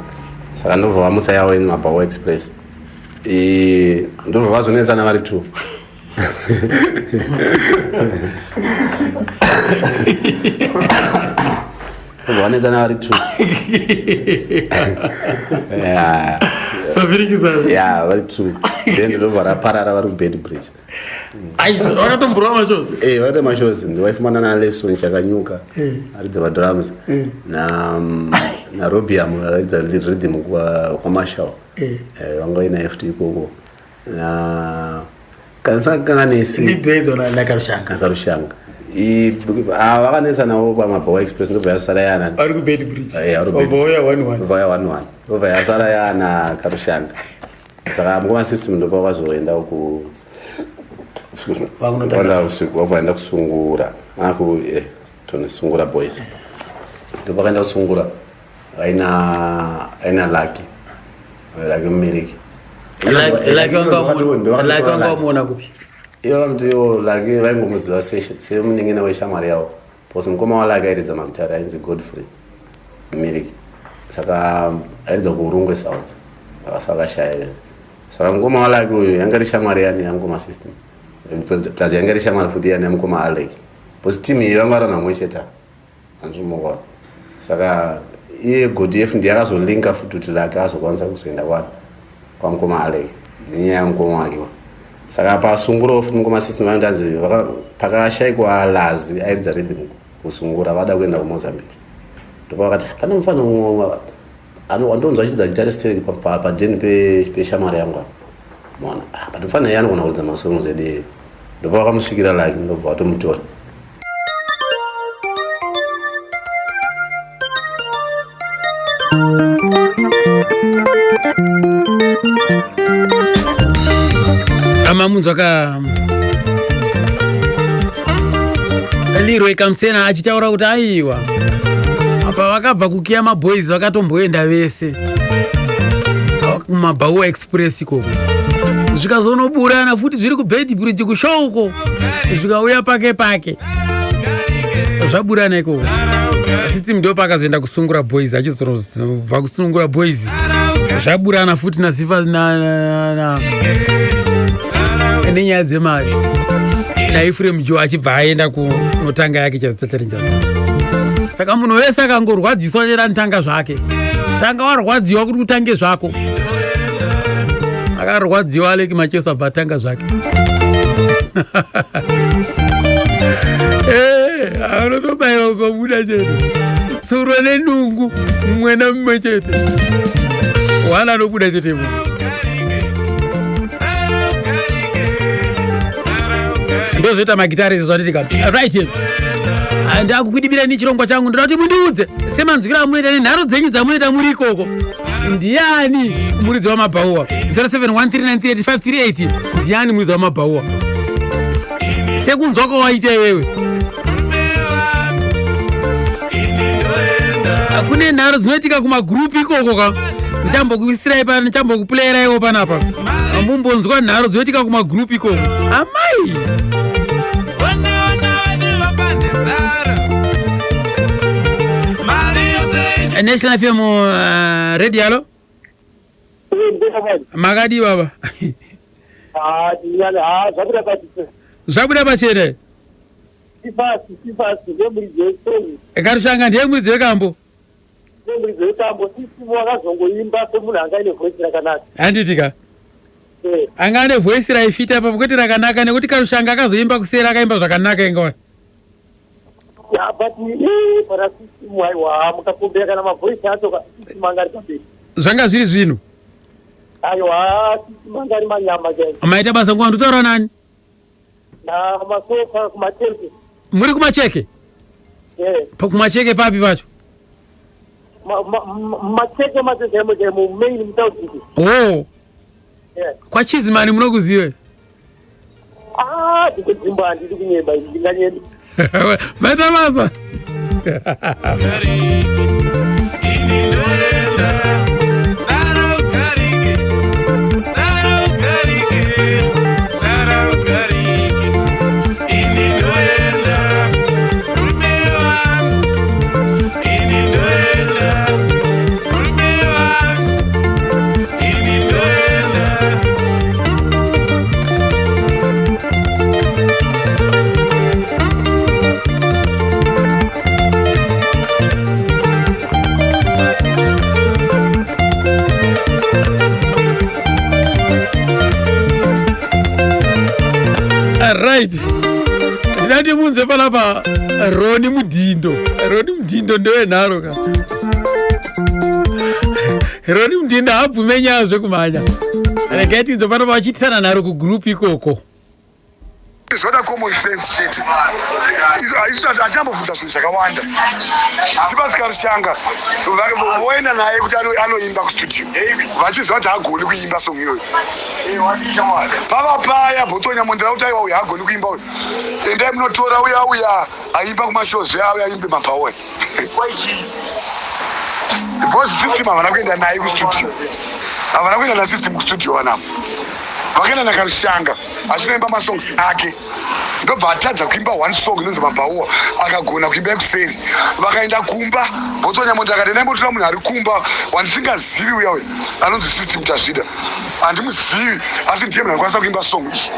S9: Saka ndobva vamutsa yawo in Mabawa Express. Ndobva vazonetsana vari 2. Vanetsana vari 2. Yeah, vari 2. Then ndobva raparara vari kuBed Bridge.
S2: Aizo vakatomborwa mashozi.
S9: Vakaita mashozi. Ndiwaifumana naLefson chakanyuka aridza madrums na Robiam aridza rhythm kwaMarshall. Vanga ina FT ikoko. Na kanga nesi
S2: ndibvedzo na Karushanga.
S9: Vakanetsanawo paMabawa Express ndobva yasara yana
S2: ari kuBed Bridge.
S9: Vauya 11. Ndobva yasara yana Karushanga. Saka mukoma System ndobva vazoenda uku vakaenda kuSungura Sungura Boys. Ndobva vakaenda kuSungura aina Lucky mumiriki.
S1: Lucky wanga muona kupi?
S9: Iyo ndiyo Lucky vaingomuziva semuning'ina weshamwari yavo. Because mukoma waLucky airidza magitari ainzi Godfrey mumiriki. Saka airidza kuUrungwe Sounds. Vakashaya. Saka mukoma waLucky uyu yanga iri shamwari yani yamukoma System. Plus yanga iri shamwari futi yani yamukoma Alec. Because team iyi vanga vari namwe chete. Handizvimukona. Saka iye GoDF ndiye akazolinka futi kuti Lucky azokwanisa kuzoenda kwamukoma Alec nenyaya yamukoma wake. Saka paSungura futi mukoma System vandanzi pakashayikwa Lazi airidza rhythm kuSungura vada kuenda kuMozambique. Ndipo vakati pane mufano andonzwa achidza guitarist pajeni peshamwari yangu apa. Mwana but mfana yana kuna kuridza masongs ede. Ndipo vakamusvikira Lucky ndobva vatomutora.
S2: Amamunzwa ka Leroy Kamusena achitaura kuti aiwa apa vakabva kuKiyama Boys vakatomboenda vese kuMabawa Express ikoko zvikazonoburana futi zviri kuBed Bridge kushouko zvikauya pake zvaburana ikoko. system ndo pakazoenda kusungura boys achizobva kusungura boys zvaburana futi nasifa nenyaya dzemari naifurem jo achibva aenda kunotanga yake chazitacharinja saka munhu wese akangorwadziswa cheranitanga zvake tanga warwadziwa kuti utange zvako akarwadziwa aleki macheso abva atanga zvake anotobayiwa ukabuda chete tsuro nenungu mumwe namumwe chete wana anobuda chete mu ndozoita magitari zezvatitikati right ndakukwidibira nechirongwa changu ndoda kuti mundiudze semanzwira amunoita nenharo dzenyu dzamunoita muri ikoko ndiani muridzi wamabhauwa 0713938538 ndiani muridzi wamabhauwa sekunzwa kwawaita iwewe kune nharo dzinoitika kumagrupu ikoko ka ndichambokuisirai pana ndichambokuplayerai panapa ambumbonzwa nharo dzinoitika kumagrupu ikoko amai National FM radio halo makadi baba zvabuda pachene karushanga ndiye muridzi wekambo handitika anga ane voisi raifita apa kuti rakanaka nekuti karushanga akazoimba kusera akaimba zvakanaka ingawa zvanga zviri zvino maita basa nguva ndotaura nani muri kumacheke kumacheke papi pacho oh kwachizimani munokuzive maita basa right ndati munze panapa Roni Mudindo ndewenharo ka Roni Mudindo haabvume nyaya zvekumhanya regai tinzo panapa vachiitisana nharo kugrupu ikoko
S10: zvoda common sense chete hatinambobvunza zvinhu zvakawanda Sibas Karushanga voenda naye kuti anoimba kustudio vachiziva kuti hagoni kuimba song iyoyo pava paya Bhotonya mondera kuti aiwa uyu hagoni kuimba uyu endai munotora uya aimba kumashows auya aimbe mabhawa because system havana kuenda naye kustudio havana kuenda nasystem kustudio vanamo vakaenda naKarushanga achinoimba masongs ake ndobva atadza kuimba one song inonzi mabhauwa akagona kuimba yekuseri vakaenda kumba Bhotonya mondera akati ndaimbotora munhu ari kumba wandisingazivi uya uya anonzi system Tazvida handimuzivi asi ndiye munhu anokwanisa kuimba song iyi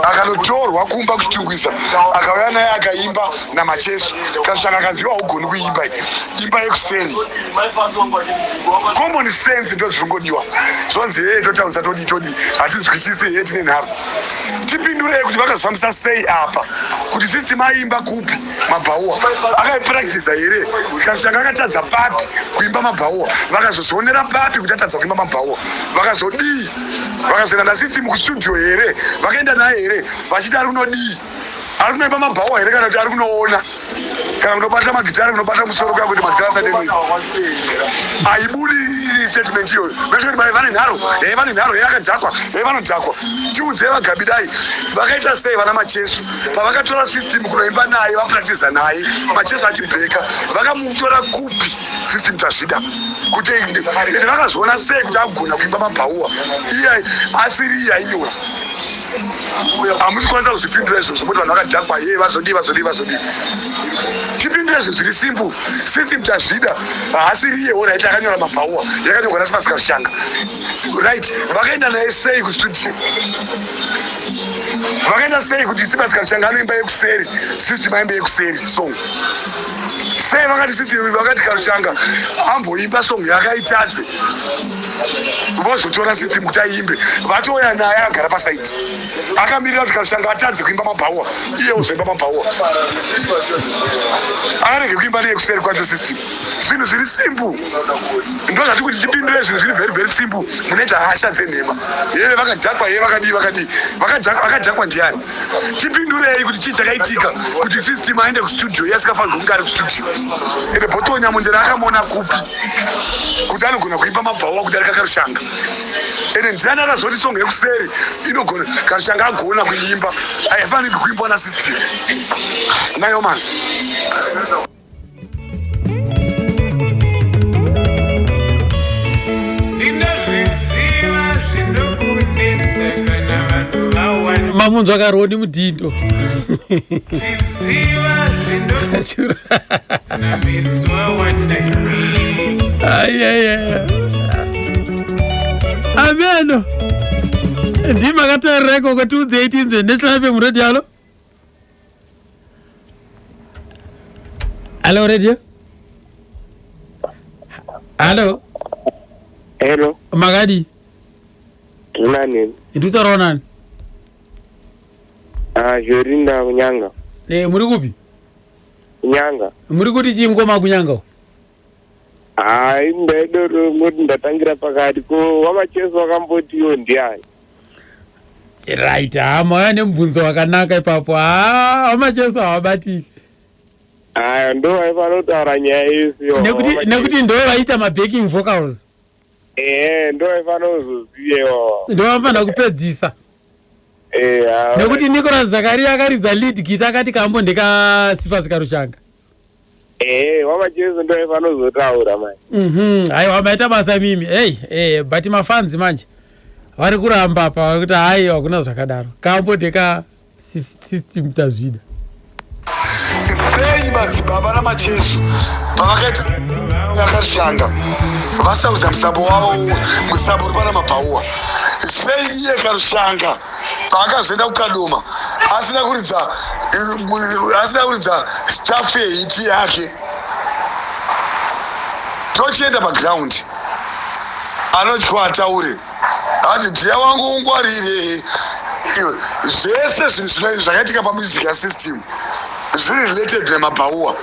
S10: akanotorwa kumba kuchitungwisa akauya naye akaimba namacheso Karushanga akanziva haugoni kuimba imba yekuseri common sense ndo zvingodiwa zvonzi totaudza todi hatinzwisisi tine nharo tipindurei kuti vakazofambisa sei apa kuti system aimba kupi mabhauwa akaipractiza here Karushanga akatadza papi kuimba mabhauwa vakazozionera papi kuti atadza kuimba mabhauwa vakazodii vakazoenda nasystem kustudio here vakaenda naye here vachiti ari kunodii ari kunoimba mabhauwa here kana kuti ari kunoona kana kunobata magitari kunobata musoro kako kuti magitari asatenesi haibudi statement iyoyo mekuti vane nharo yakadhakwa vanodhakwa tiudzei vagabidai vakaita sei vana macheso pavakatora system kunoimba naye vapractiza naye macheso achibheka vakamutora kupi system Tazvida kuti ende vakazoona sei kuti agona kuimba mabhauwa iya asiri iya inyora hamusi kwanisa kuzvipindura izvozvo kuti vanhu vakadhakwa ye vazodii. Tipindure izvo zviri simple. System tazvida haasiri iyewo right akanyora mabhauwa yakanyorwa naSifasi Karushanga. Right, vakaenda naye sei kustudio? Vakaenda sei kuti Sifasi Karushanga anoimba yekuseri, system aimba yekuseri song? Sei vakati system vakati Karushanga amboimba song yakaitadze vozotora system kuti aimbe, vatoya naye agara pasaidi akamirira kuti Karushanga atadze kuimba mabhauwa iye uzoimba mabhauwa akarege kuimba neyekuseri kwacho system. Zvinhu zviri simple, ndo zvati kuti tipindure zvinhu zviri very very simple. Munoita hasha dzenhema yeve vakadhakwa ye vakadii vakadhakwa ndiani? Tipindurei kuti chii chakaitika kuti system aende kustudio yasingafanirwi kunge ari kustudio. Ende Bhotonya Mundera akamuona kupi kuti anogona kuimba mabhauwa kudarika Karushanga? Ende ndiani akazoti song yekuseri inogona Karushanga agona kuimba haifanirwi kuimbwa nasystem? Nayo man.
S2: Mamunzo akaroni mudhindo. Ameno. Ndima akatareko kuti udzeiti National FM radio alo. Hello radio. Hello.
S11: Hello.
S2: Magadi.
S11: Nani?
S2: Ndutaura nani?
S11: Jorinda Kunyanga.
S2: Muri kupi?
S11: Kunyanga.
S2: Muri kuti chingoma Kunyanga?
S11: Ndaidoro ngoti ndatangira pakati ko wamacheso wakambotiwo ndiani.
S2: Right, hama nemubvunzo wakanaka ipapo. Wamacheso hawabatiki.
S11: Ndo vaifanotaura nyaya isiyo.
S2: Nekuti ndo vaita mabacking vocals.
S11: Ndo vaifanozoziyewo. Ndo
S2: vafana kupedzisa. Nekuti Nicholas Zakaria akaridza lead guitar akati kambo ndeka Sifasi Karushanga.
S11: Wamacheso ndo vaifanozotaura manje.
S2: Haiwa maita basa mimi. But mafans manje vari kuramba apa vari kuti haiwa kuna zvakadaro. Kambo ndeka system tazvida.
S10: Sei madzibaba namacheso pavakaita Karushanga vasina kuita musambo wavo, musambo uri pana mabhauwa. Sei iye Karushanga paakazoenda kukadoma asina kuridza staff yehiti yake? Tochienda paground anotya ataure ati dhiya wangu ungwarire. Zvese zvinhu zvakaitika pamusic yasystem zviri related nemabhauwa.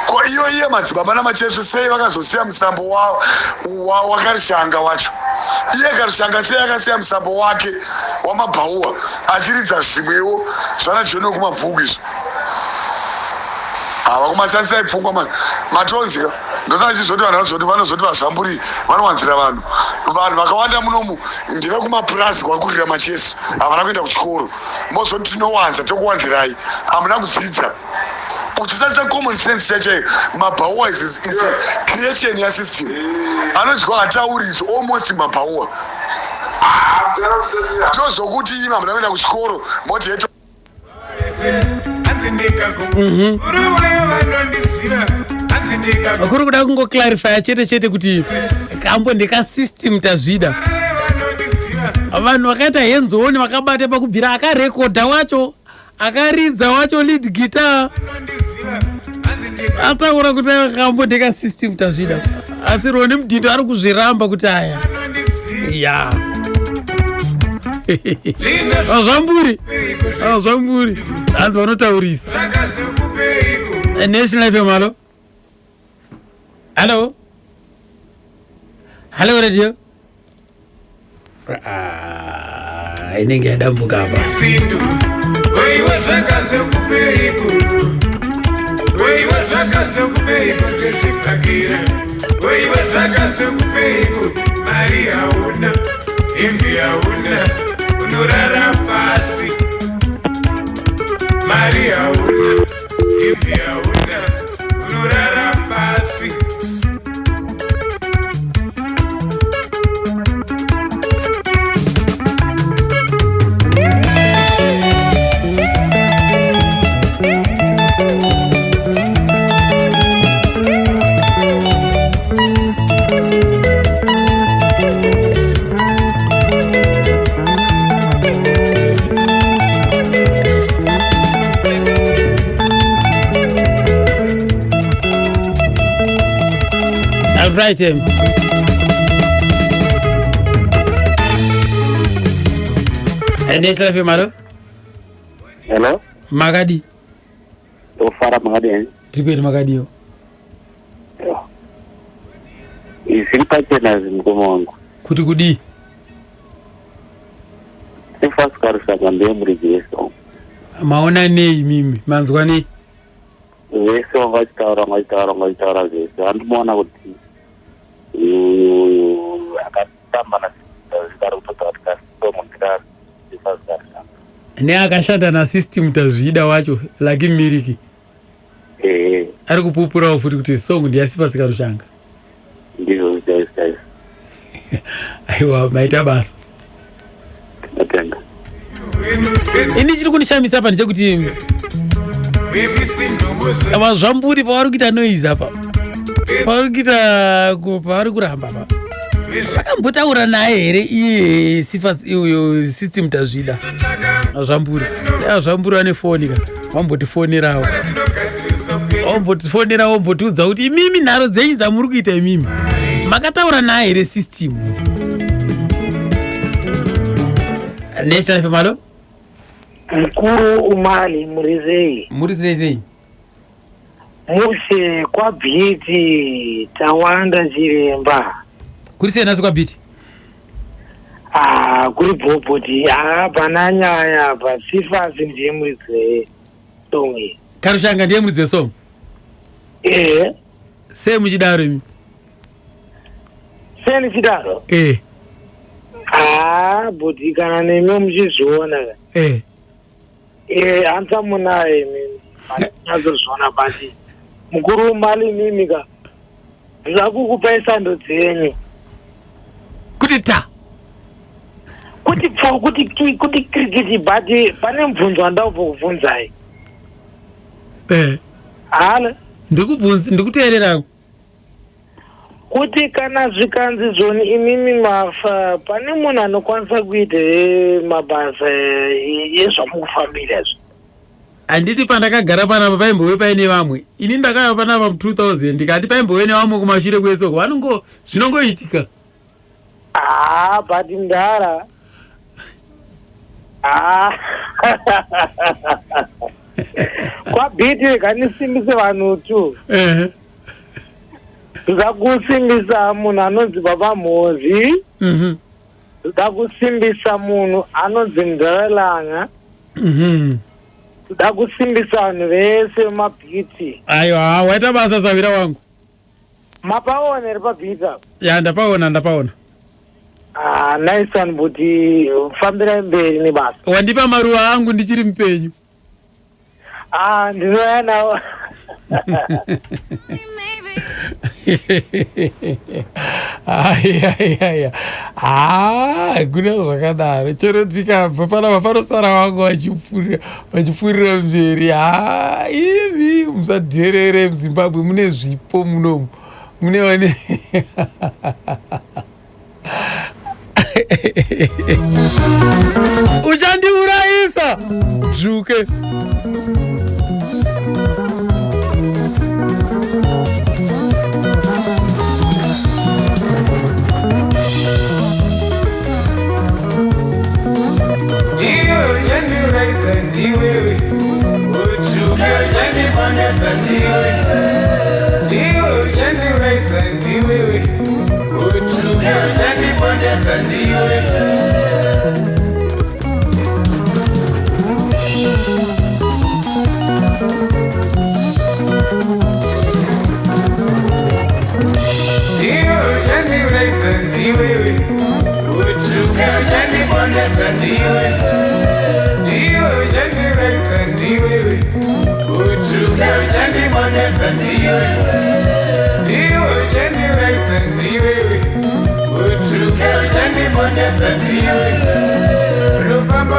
S10: Ko iye madzibaba namacheso sei vakazosiya musambo waKarushanga wacho? Iye Karushanga sei akasiya musambo wake wamabhauwa achiridza zvimwewo zvana John kumabvuku izvo? Vakumasanisai pfungwa mani matonzika ndosana chizoti vanhu vanozoti vazvamburi vanowanzira vanhu vakawanda munomu ndeve kumapurazi kwakurira macheso havana kuenda kuchikoro. Mozoti tinowanza tokuwanzirai hamuna kudzidza. Uchisatisa common sense chaiyo. Mabhauwa is a creation yasystem. Anodyiwa hatauri is almost mabhauwa. Tozokuti imi hamuna kuenda kuchikoro moti yeto
S2: kuri kuda kungoclarifya chete kuti kambo ndeka system tazvida. Vanhu vakaita hands-on vakabata pakubvira akarekodha wacho akaridza wacho lead guitar ataura kuti kambo ndeka system tazvida. Asi Roni Mudhindo ari kuzviramba kuti aya ya zvamburi hanzi vanotaurisa. National FM alo. Hello. Hello radio. Inenge yadambuka apa.
S4: Wewe zvakazokupeiko mari hauna, hembe hauna, unorara pasi. Mari hauna, hembe hauna, unorara pasi.
S2: right. National FM, hello.
S12: Hello.
S2: Magadi.
S12: Ofara Magadi.
S2: Tibet Magadio.
S12: Isipate mkomo wangu.
S2: Kuti kudi.
S12: Sifas Karusanga ndiye mrijeso.
S2: Maona nei mimi manzwani.
S12: Weso ngachitaura zeso. Andimona kuti akatamba na zikari kutoka katika somo ndikari Sifas Karusanga.
S2: Ne akashanda na system tazvida wacho lakini miriki. Ari kupupura futi kuti song ndi Sifas Karusanga.
S12: Ndizo zai.
S2: Aiwa maita basa.
S12: Atenda.
S2: Ini chiri kunishamisa hapa ndechekuti vazvamburi pavari kuita noise apa pavari kuramba pa vakambotaura naye here iye Sifas iyoyo system tazvida zvamburi vane foni ka vambotifonerawo vambotifonerawo vambotiudza kuti imimi nharo dzenyu dzamuri kuita imimi makataura naye here system. National FM, hello.
S13: Mkuru umali murizei muse kwa biti tawanda chiremba
S2: kuri sei naso kwa biti
S13: kuri bhobhoti pana nyaya pa Sifas ndiye murizei song
S2: Karushanga ndiye murizei song sei muchidaro imi
S13: sei nichidaro bhoti kana nemi muchizviona hanza munaye mimi nyazozviona bati mukuru mali mimi ka zvakukupai sando dzenyu
S2: kuti ta
S13: kuti cricket bati pane mubvunzo wandaupo kubvunzai hala
S2: ndikuteerera
S13: kuti kana zvikanzi zvoni imimi mafa pane munhu anokwanisa kuita mabasa ezvamukufambira izvo.
S2: Handiti pandakagara panapa paimbove paine vamwe ini ndakaya panapa mu2000 ndikati paimbove nevamwe kumashure kwesoko zvinongoitika
S13: but ndara kwabhiti kanisimbise vanhu tu ndakusimbisa munhu anonzi baba Mhozi ndakusimbisa munhu anonzi Ndaralanga ndakusimbisa vanhu vese mabhiti.
S2: Aiwa waita basa Savira wangu
S13: mapaona here pabhiti apa
S2: ya ndapaona
S13: nice one buti fambirai mberi nebasa
S2: wandipa maruva angu ndichiri mupenyu
S13: ndinoya nawo
S2: kuna zvakadaro chero dzikabva panapa panosara wangu vachipfuurira mberi imi musadherere muZimbabwe mune zvipo munomu mune vane uchandiurayisa zvuke
S4: Unopamba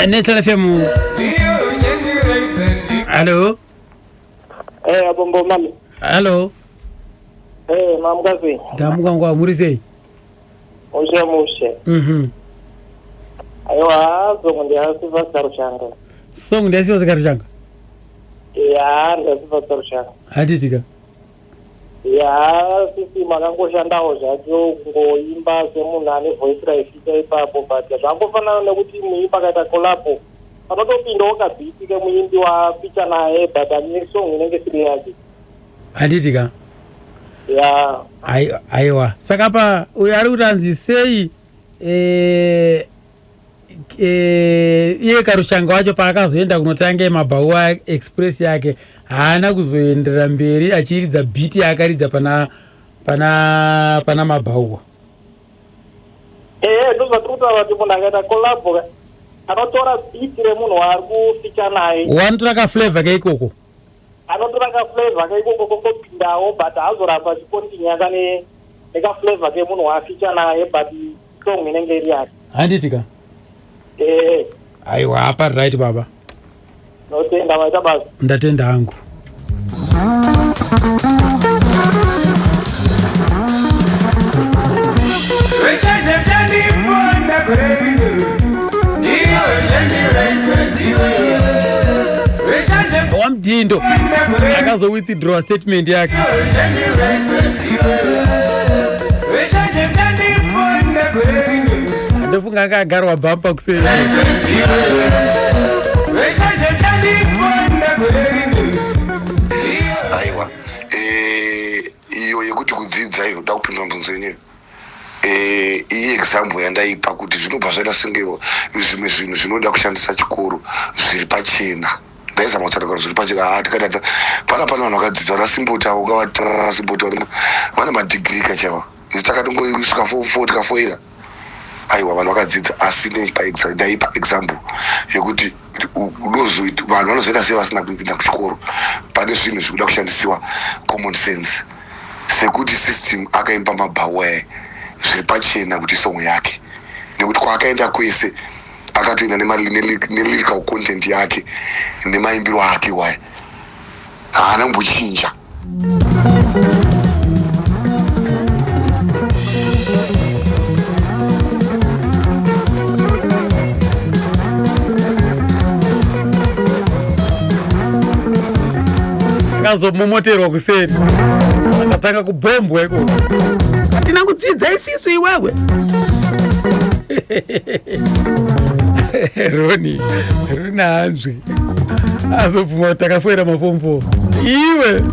S2: National FM. Hello.
S13: Abombo mami.
S2: Hello.
S13: Mamgazi.
S2: Damugangwa murise.
S13: Mushe. Aiwa zongo ndi asiva sarushanga.
S2: Songo ndi asiva sarushanga.
S13: Ya, ndi asiva sarushanga.
S2: Haditika.
S13: Ya, sisi makangoshandawo zvacho kungoimba semunhu ane voice raifita ipapo but zvangofanana nekuti muimba kaita kolapo panotopindawo kabhiti kemuimbi wapicha naye but ane song inenge siri yake.
S2: Haditika.
S13: Ya.
S2: Aiwa. Saka pa uyo ari kutanzi sei iye Karushanga wacho paakazoenda kunotange Mabhawa Express yake haana kuzoendera mberi achiridza biti yaakaridza pana Mabhawa.
S13: Ndozvatirikutaura kuti munhu akaita kolabo anotora biti remunhu waari kuficha naye.
S2: Wanotora kaflavor keikoko.
S13: Anotora kaflavor keikoko kokopindawo but haazoramba achikontinyaka nekaflavor kemunhu waaficha naye but song inenge iri yake.
S2: Handitika. Aiwa apa right baba.
S13: Notenda waita basi.
S2: Ndatenda hangu. Wamdindo akazo withdraw statement yake. Ndofunga akagarwa bumper kuseri.
S10: Aiwa. Iyo yekuti kudzidza iyo ndakupindura mubvunzo ineyo. Iyi example yandaipa kuti zvinobva zvaita senge zvimwe zvinhu zvinoda kushandisa chikoro zviri pachena. Ndaizama kutaura zviri pachena tikati pana vanhu vakadzidza vana simboti avo ukavatarira simboti vana madigiri kachawa. Takati ngosvika 4 tikafoira. Aiwa vanhu vakadzidza asi ndaipa example yekuti unozoita vanhu vanozoita sei vasina kuenda kuchikoro pane zvinhu zvikuda kushandisiwa common sense sekuti system akaimba Mabhawa zviri pachena kuti songo yake nekuti kwaakaenda kwese akatoenda nelyrical content yake nemaimbiro ake waya haana kumbochinja.
S2: Akazomomoterwa kuseri akatanga kubhombwa iko atina kudzidza isisu iwewe. Roni hanzve azobvuma kuti takafoira mafomfo iwe.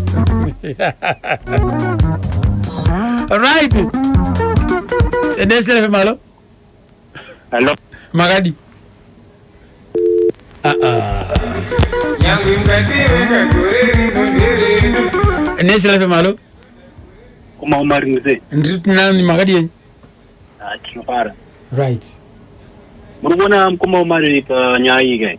S2: Right. National FM. Hello. Makadi. National FM alo.
S14: Kuma Omar mzee.
S2: Nani makadi?
S14: Tinopara.
S2: Right.
S14: Murubona mkoma Omar pa nyai gai.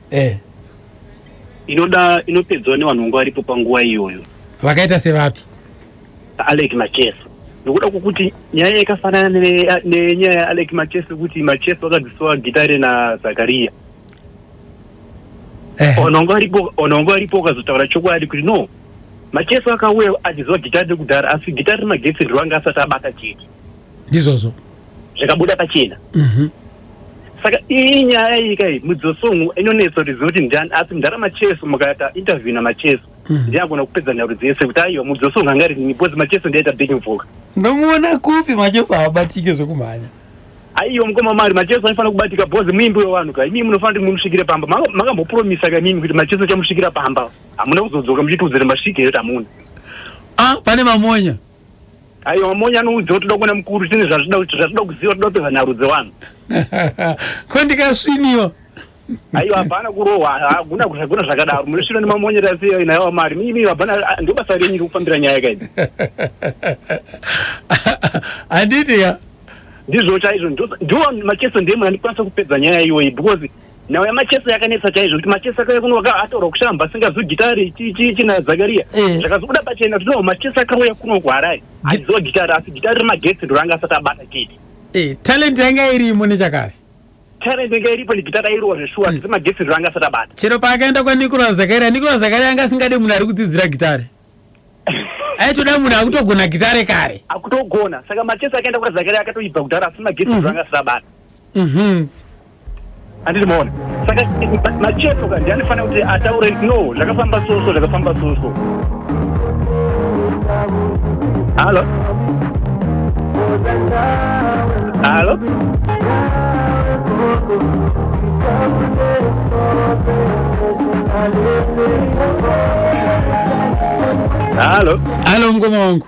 S14: Inopedzwa nevanhu varipo panguva iyoyo.
S2: Vakaita sevapi?
S14: Alec Macheso. Nokuda kwokuti nyaya yakafanana nenyaya yaAlec Macheso kuti Macheso akadzisowa gitare naZakaria. Onongo aripo akazotaura chokwadi kuti no, Macheso akauya achiziva gitare rekudhara asi gitare remagetsi ndiro asati abata chete.
S2: Ndizvozvo.
S14: Zvakabuda pachena. Saka iyi nyaya iyi mudzosongo inonetsa kuti zinoti ndani asi ndara Macheso mukaita interview naMacheso ndiyagona kupedza nyaru dzese kuti aiwa mudzosongo angari nipozi Macheso ndiyaita backing vocal.
S2: Nomuona kupi Macheso abatike zvokumhanya?
S14: Aiyo mukoma Mari Macheso anofanira kubatika bhozi muimbi wevanhu imimi munofanira kuti mumusvikire pamba makambopromisa kamimi kuti Macheso chamusvikira pamba hamuna kuzodzoka muchitudzira masvike yoti hamuna.
S2: Pane mamonya.
S14: Aiyo mamonya anoudza kuti toda kuona mukuru tine zvatoda kuziva toda kupedza nharu dzevanhu.
S2: Ko ndikasviniwa.
S14: Aiyo hapana kurohwa hakuna zvakadaro munosvina nemamonyera sei nayo Mari mimi hapana ndio basa renyu kufambira nyaya yakaidzi.
S2: Handiti ya.
S14: Ndizvo chaizvo ndiwo Macheso ndiye munhu anokwanisa kupedza nyaya iyoyi because nhau yaMacheso yakanetsa chaizvo kuti Macheso akauya kuno akatora kushamba asingazwi gitari china Zakaria zvakazobuda pachena kuti no Macheso akauya kuno kuHarare achiziva gitari asi gitari remagetsi ndiro asati abata chete.
S2: Talent yanga irimo nechakare.
S14: Talent yanga iripo negitari airowa zveshuwa asi magetsi ndiro asati abata.
S2: Chero paakaenda kwaNicolas Zakaria anga asingade munhu ari kudzidzira gitari. Aitoda munhu akutogona gitare kare.
S14: Akutogona. Saka Macheso akaenda kuna Zakaria akatoibva kudhara asi magetsi ndiro asati abata. Handiti maona. Saka Macheso kandi anofanira kuti ataure no zvakafamba soso. Halo.
S2: Halo mkoma wangu.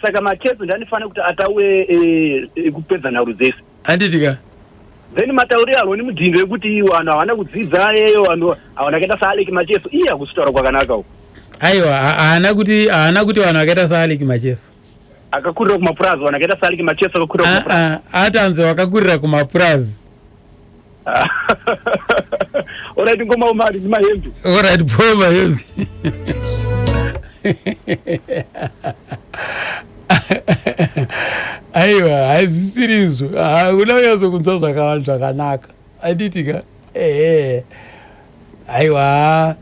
S14: Saka Macheso ndanifanira kuti ataure kupedza nharu dzese.
S2: Handitika.
S14: Then matauri alo ni mudhindo yekuti vanhu havana kudzidza vanhu havana kaita saAlec Macheso iye hakusitaura kwakanaka uko.
S2: Aiwa haana kuti vanhu vakaita saAlec Macheso.
S14: Akakurira kumapurazi vanhu vakaita saAlec Macheso akakurira kumapurazi.
S2: Atanzi wakakurira kumapurazi.
S14: Alright ngoma Omar ni mahembe.
S2: Alright po mahembe. Aiwa hazvisirizo unauyazo kunzwa zvakanaka handitika aiwa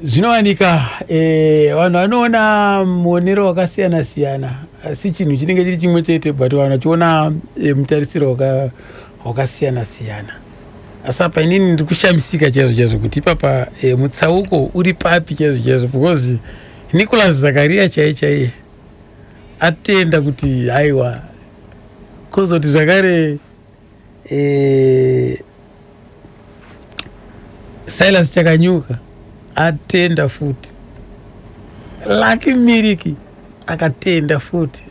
S2: zvinowanika vanhu vanoona muonero wakasiyana siyana asi chinhu chinenge chiri chimwe chete but vanhu vachiona mutarisiro wakasiyana siyana. Asi apa inini ndiri kushamisika chaizvo kuti ipapa mutsauko uri papi chaizvo because Nicolas Zakaria chaiye atenda kuti aiwa kuzoti zvakare Silas Chakanyuka atenda futi, Lucky Miriki akatenda futi.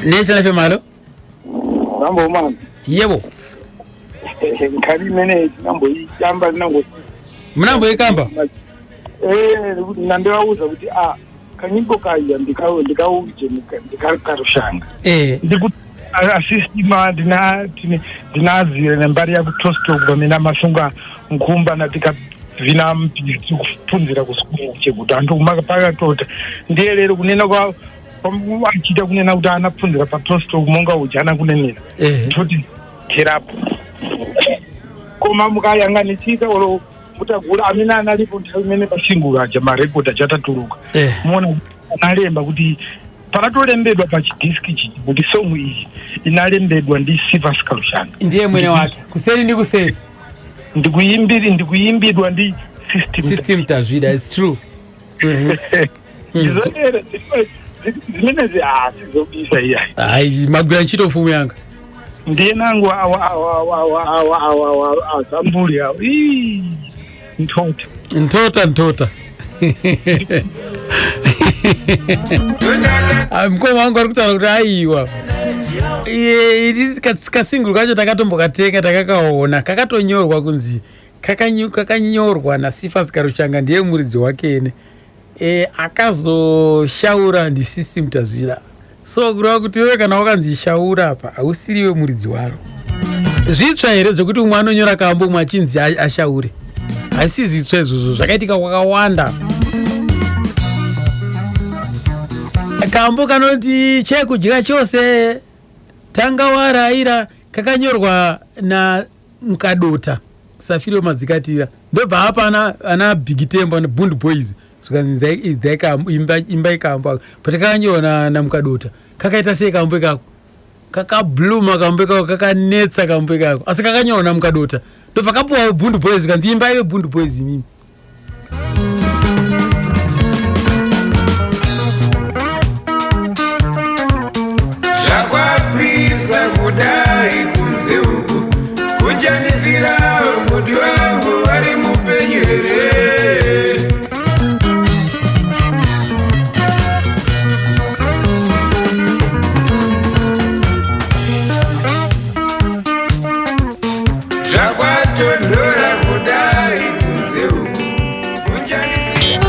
S2: National FM alo?
S15: Nambo man.
S2: Yebo.
S15: Nkari mene nambo ikamba nango.
S2: Mnambo ikamba?
S15: Nandewauza kuti kanyimbo kaya ndikauje ndikarushanga. Ndikuti asistima ndinazire nembari yakutosto kubamina masunga nkumba natika vina mpiri kupfunzira kusikuru chekuti antu pakatota ndiye lero kunena kwa achita kunena kuti anapfunzira patosto kumonga ujana kunenera ndoti terapo koma mukayanganisika olo mutagura amina analipo nthawi imene pasingula aja marekodi achataturuka muona analemba kuti pakatolembedwa pachidiski chichi kuti song iyi inalembedwa ndi Sivas Kalushanga
S2: ndiye mwene wake kuseri ndi kuseri
S15: ndikuyimbidwa ndi
S2: system Tazwida. It's true.
S15: zimene zizobisa iya
S2: hayi magwira ntchito mfumu yanga
S15: ndiye nangu azambuli awo ntota
S2: mukoma wangu ari kutaura kuti aiwa kasinguru kacho takatombokateka takakaona kakatonyorwa kunzi kakanyorwa naSifas Karushanga ndiye muridzi wakene akazoshaura ndisystem tazvida so kureva kuti wewe kana wakanzi shaura apa hausiriwe muridzi waro zvitsva here zvokuti umwe anonyora kambo umwe achinzi ashaure asi zvitsva izvozvo zvakaitika kwakawanda kambo kanoti chekudya chose tanga waraira kakanyorwa naMukadota Safiro Madzikatira ndobva apa ana Big Tembo neBund Boys zvikanzi imba ikambo but kakanyorwa naMukadota kakaita sei kambo kako kakabluma kambo kako kakanetsa kambo kako asi kakanyorwa naMukadota ndobva kapuwa Bund Boys zvikanzi imba iyo Bund Boys imini
S4: zvakwapisa kudai kunze uku kuchandizira mudi wangu ari mupenyu here zvakwatondora kudai kunze uku kuchandizira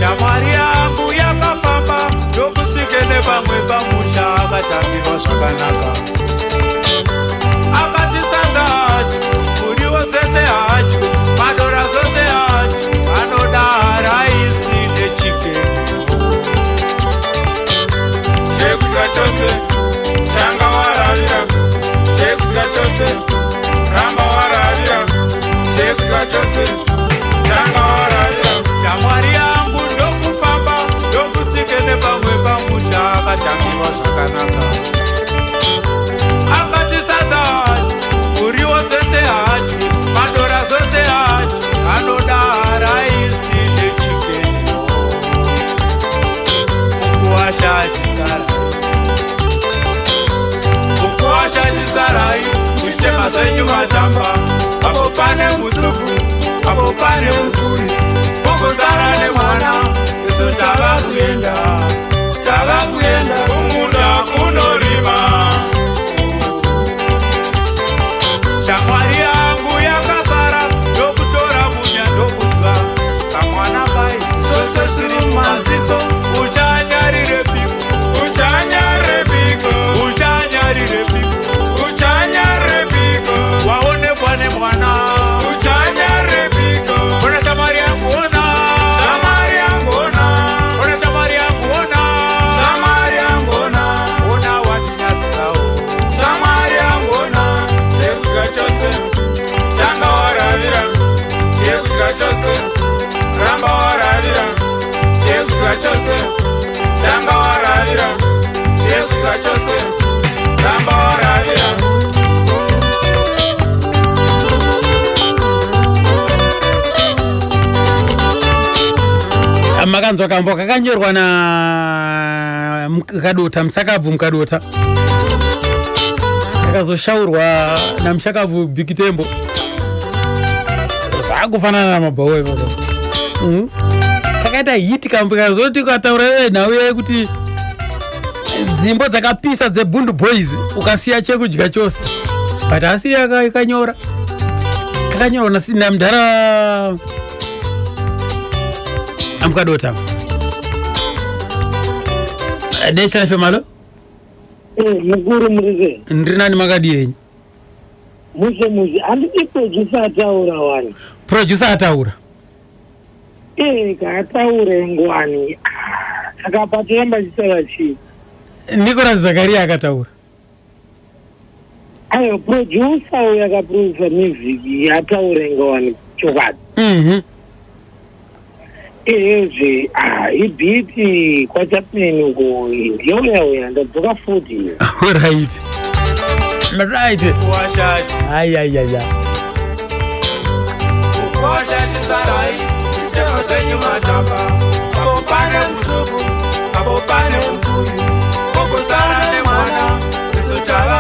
S16: shamwari yangu yakafamba ndokusike nepamwe pamusha akatambirwa zvakanaka akatisanza hacho muriwo sese hacho madora zose hacho anoda raisi nechikeni
S4: chekudya chose tanga wararira chekudya chose ramba wararira chekudya chose tanga wararira
S16: shamwari yangu ndokufamba ndokusike nepamwe pamusha akatambirwa zvakanaka akatisadza hacho muriwo sese hacho madora zose hacho anoda raisi nechikeni ukuwasha chisarai kuchema zvenyu matamba apo pane mutsufu apo pane mukuri mugosara nemwana isu tava kuenda kumunda kunorima shamwari yangu yakasara ndokutora munya ndokudya kamwana kai zvose zviri mumaziso uchanyarire piko waonekwa nemwana ona shamwari yangu ona ona watinyadzisawo
S4: chekudya chose tanga wararira chekudya chose ramba wararira chekudya chose tanga wararira chekudya chose ramba wararira
S2: makanzwa kambo kakanyorwa naMukadota Musakabvu Mukadota kakazoshaurwa naMushakabvu Big Tembo zvakufanana namabhawe kakaita hiti kambo kazoti ukataura wewe nhau yekuti dzimbo dzakapisa dzeBund Boys ukasiya chekudya chose but asi kakanyora kakanyorwa namudhara Mukadota Desha FM alo
S15: mukuru murize
S2: ndiri nani makadi yenyu
S15: muze handidi producer ataura wani
S2: producer ataura
S15: kaataura ngwani akapatiyamba chisara chii
S2: Nicholas Zakaria akataura
S13: ayo producer uyakaproducer music yataurenga wani chokwadi ezve ibhiti kwachapenuko ndiyouya ndadzoka futi
S2: right ayayaya
S16: ukoshati sarai chitemo zenyu matamba apo pane musufu apo pane mkuyu kogosara nemwana isu tava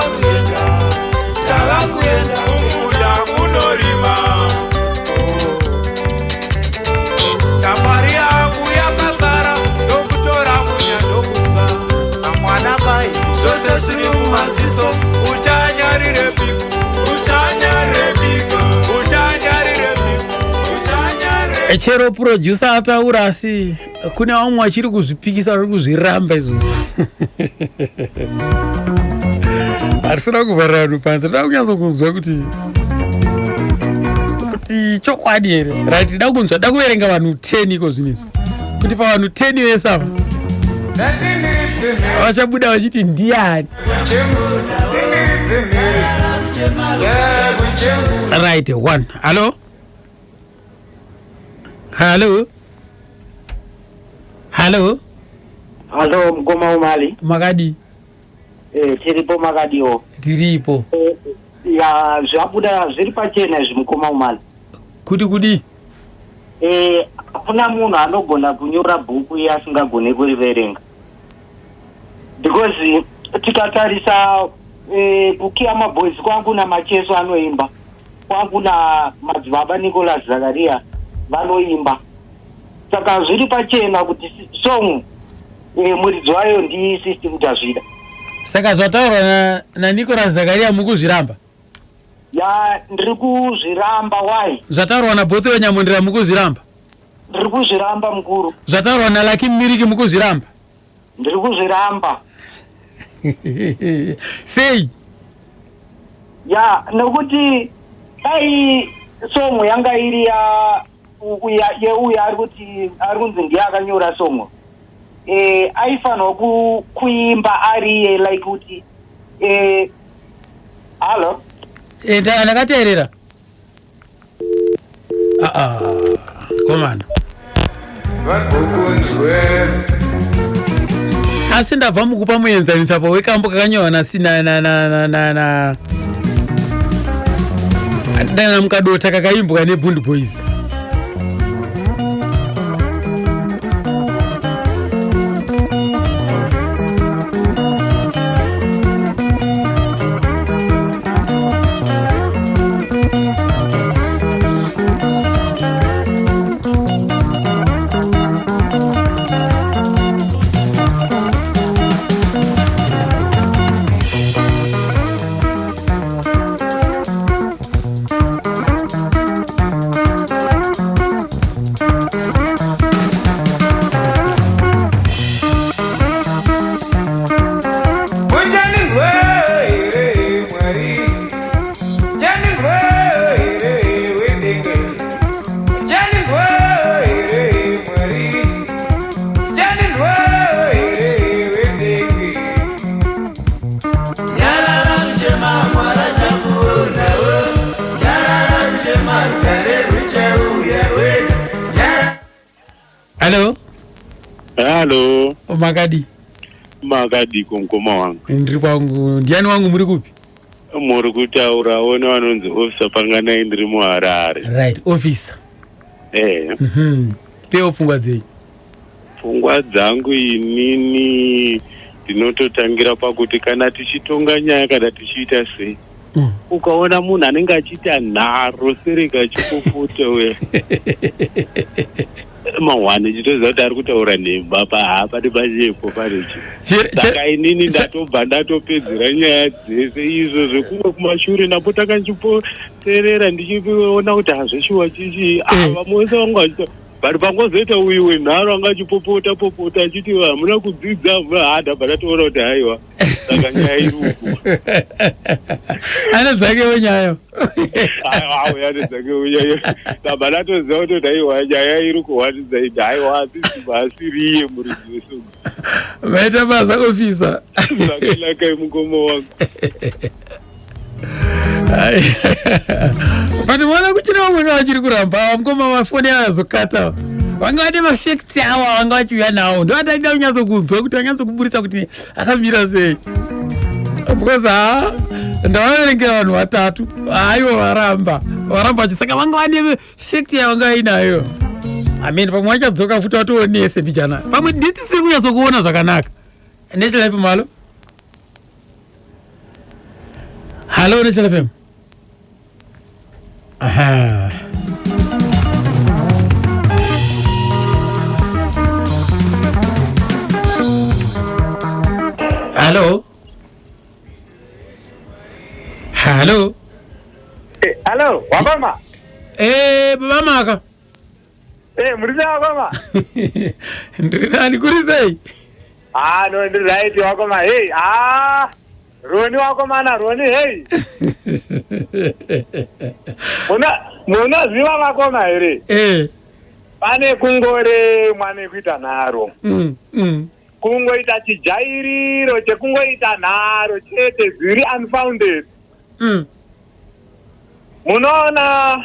S16: kuenda kumunda kundorima tamwari yangu yakazara ndokutora munya ndokunga amwana bai zvose zviri mumaziso uchanyarire piku
S2: chero producer ataura asi kune vamwe vachiri kuzvipikisa vari kuzviramba izvozvo hatisina kuvharira vanhu panze toda kunyatso kunzwa kuti chokwadi here right da kunzwa da kuverenga vanhu 10 iko zvinezvi kuti pavanhu 10 vese ava vachabuda vachiti ndiani right 1 Hello,
S13: mkoma umali.
S2: Makadi.
S13: Tiripo makadiwo.
S2: Tiripo.
S13: Ya zvabuda zviri pachena zvimukoma umali.
S2: Kuti.
S13: Hakuna munhu anogona kunyora bhuku asingagone kuriverenga. Because tikatarisa bhuku yamaboys kwangu namacheso anoimba. Kwangu namadzibaba Nicholas Zakaria vanoimba. Saka zviri pachena kuti song muridzi wayo ndi System Davida.
S2: Saka zvataurwa na Nicholas Zakaria mukuzviramba?
S13: Ya ndiri kuzviramba. Why?
S2: Zvataurwa na Botho Wenyamundira mukuzviramba?
S13: Ndiri kuzviramba mukuru.
S2: Zvataurwa na Lucky Miriki mukuzviramba?
S13: Ndiri kuzviramba.
S2: Sei?
S13: Ya nekuti ai song yanga iri uya ari kunzi ndiye akanyora songo aifanwa kuimba ari like kuti halo
S2: ndakateerera komana asi ndabva mukupa muenzanisapo wekambo kakanyorwa na dana mukadota kakaimbwa neBund Boys.
S17: Hello.
S2: Makadi
S17: kumkoma wangu.
S2: Ndiri kwangu. Ndiani wangu muri kupi?
S17: Muri kutaura one vanonzi officer pangana ndiri muHarare.
S2: Right, officer. Peo pfungwa dzei?
S17: Pfungwa dzangu inini ndinototangira pakuti kana tichitonga nyaya kana tichiita sei. Ukaona munhu anenge achiita nharo sereka chipopota we. Mawani chitoziva kuti ari kutaura nhemba pahapati pachepo panechi. Saka inini ndatobva ndatopedzera nyaya dzese izvo zvekumwe kumashure ndapota kanchipoterera ndichiona kuti hazveshuwa chichi ava mose vangu vachita bari pangozoita uyu wenharo anga achipopota achiti hamuna kudzidza ndabva ndatoona kuti haiwa saka nyaya iri uku
S2: ane dzakewo nyayo
S17: ane dzakewo nyayo ndabva ndatoziva kuti haiwa nyaya iri kuhwatidza iti haiwa asiriye muridzi wesungu
S2: maita basa ofisa
S17: zvakanaka mukoma wangu.
S2: But mwana kuchina wamwe wachiri kuramba mkoma mafoni azokata vanga vane mafacts avo vanga vachiuya nawo ndo ataida kunyaso kunzwa kuti anyaso kuburitsa kuti akamira sei because ndavaverengera vanhu vatatu aivo varamba vachisaka vanga vane fact yavanga vainayo amen pamwe vachadzoka futi vationese pichana pamwe nditisiri kunyatso kuona zvakanaka National FM. Halo halo National FM. Aha. Halo. Halo.
S18: Halo, wabama.
S2: Baba maka.
S18: Muriza wabama.
S2: Ndiri kuri sei?
S18: No, ndiri right wabama. Hey, Roni wabama na Roni, hey. Muna ziva wabama here. Pane kungore mwane kuita naro. Kungoita chijairiro chekungoita naro chete zviri unfounded. Munoona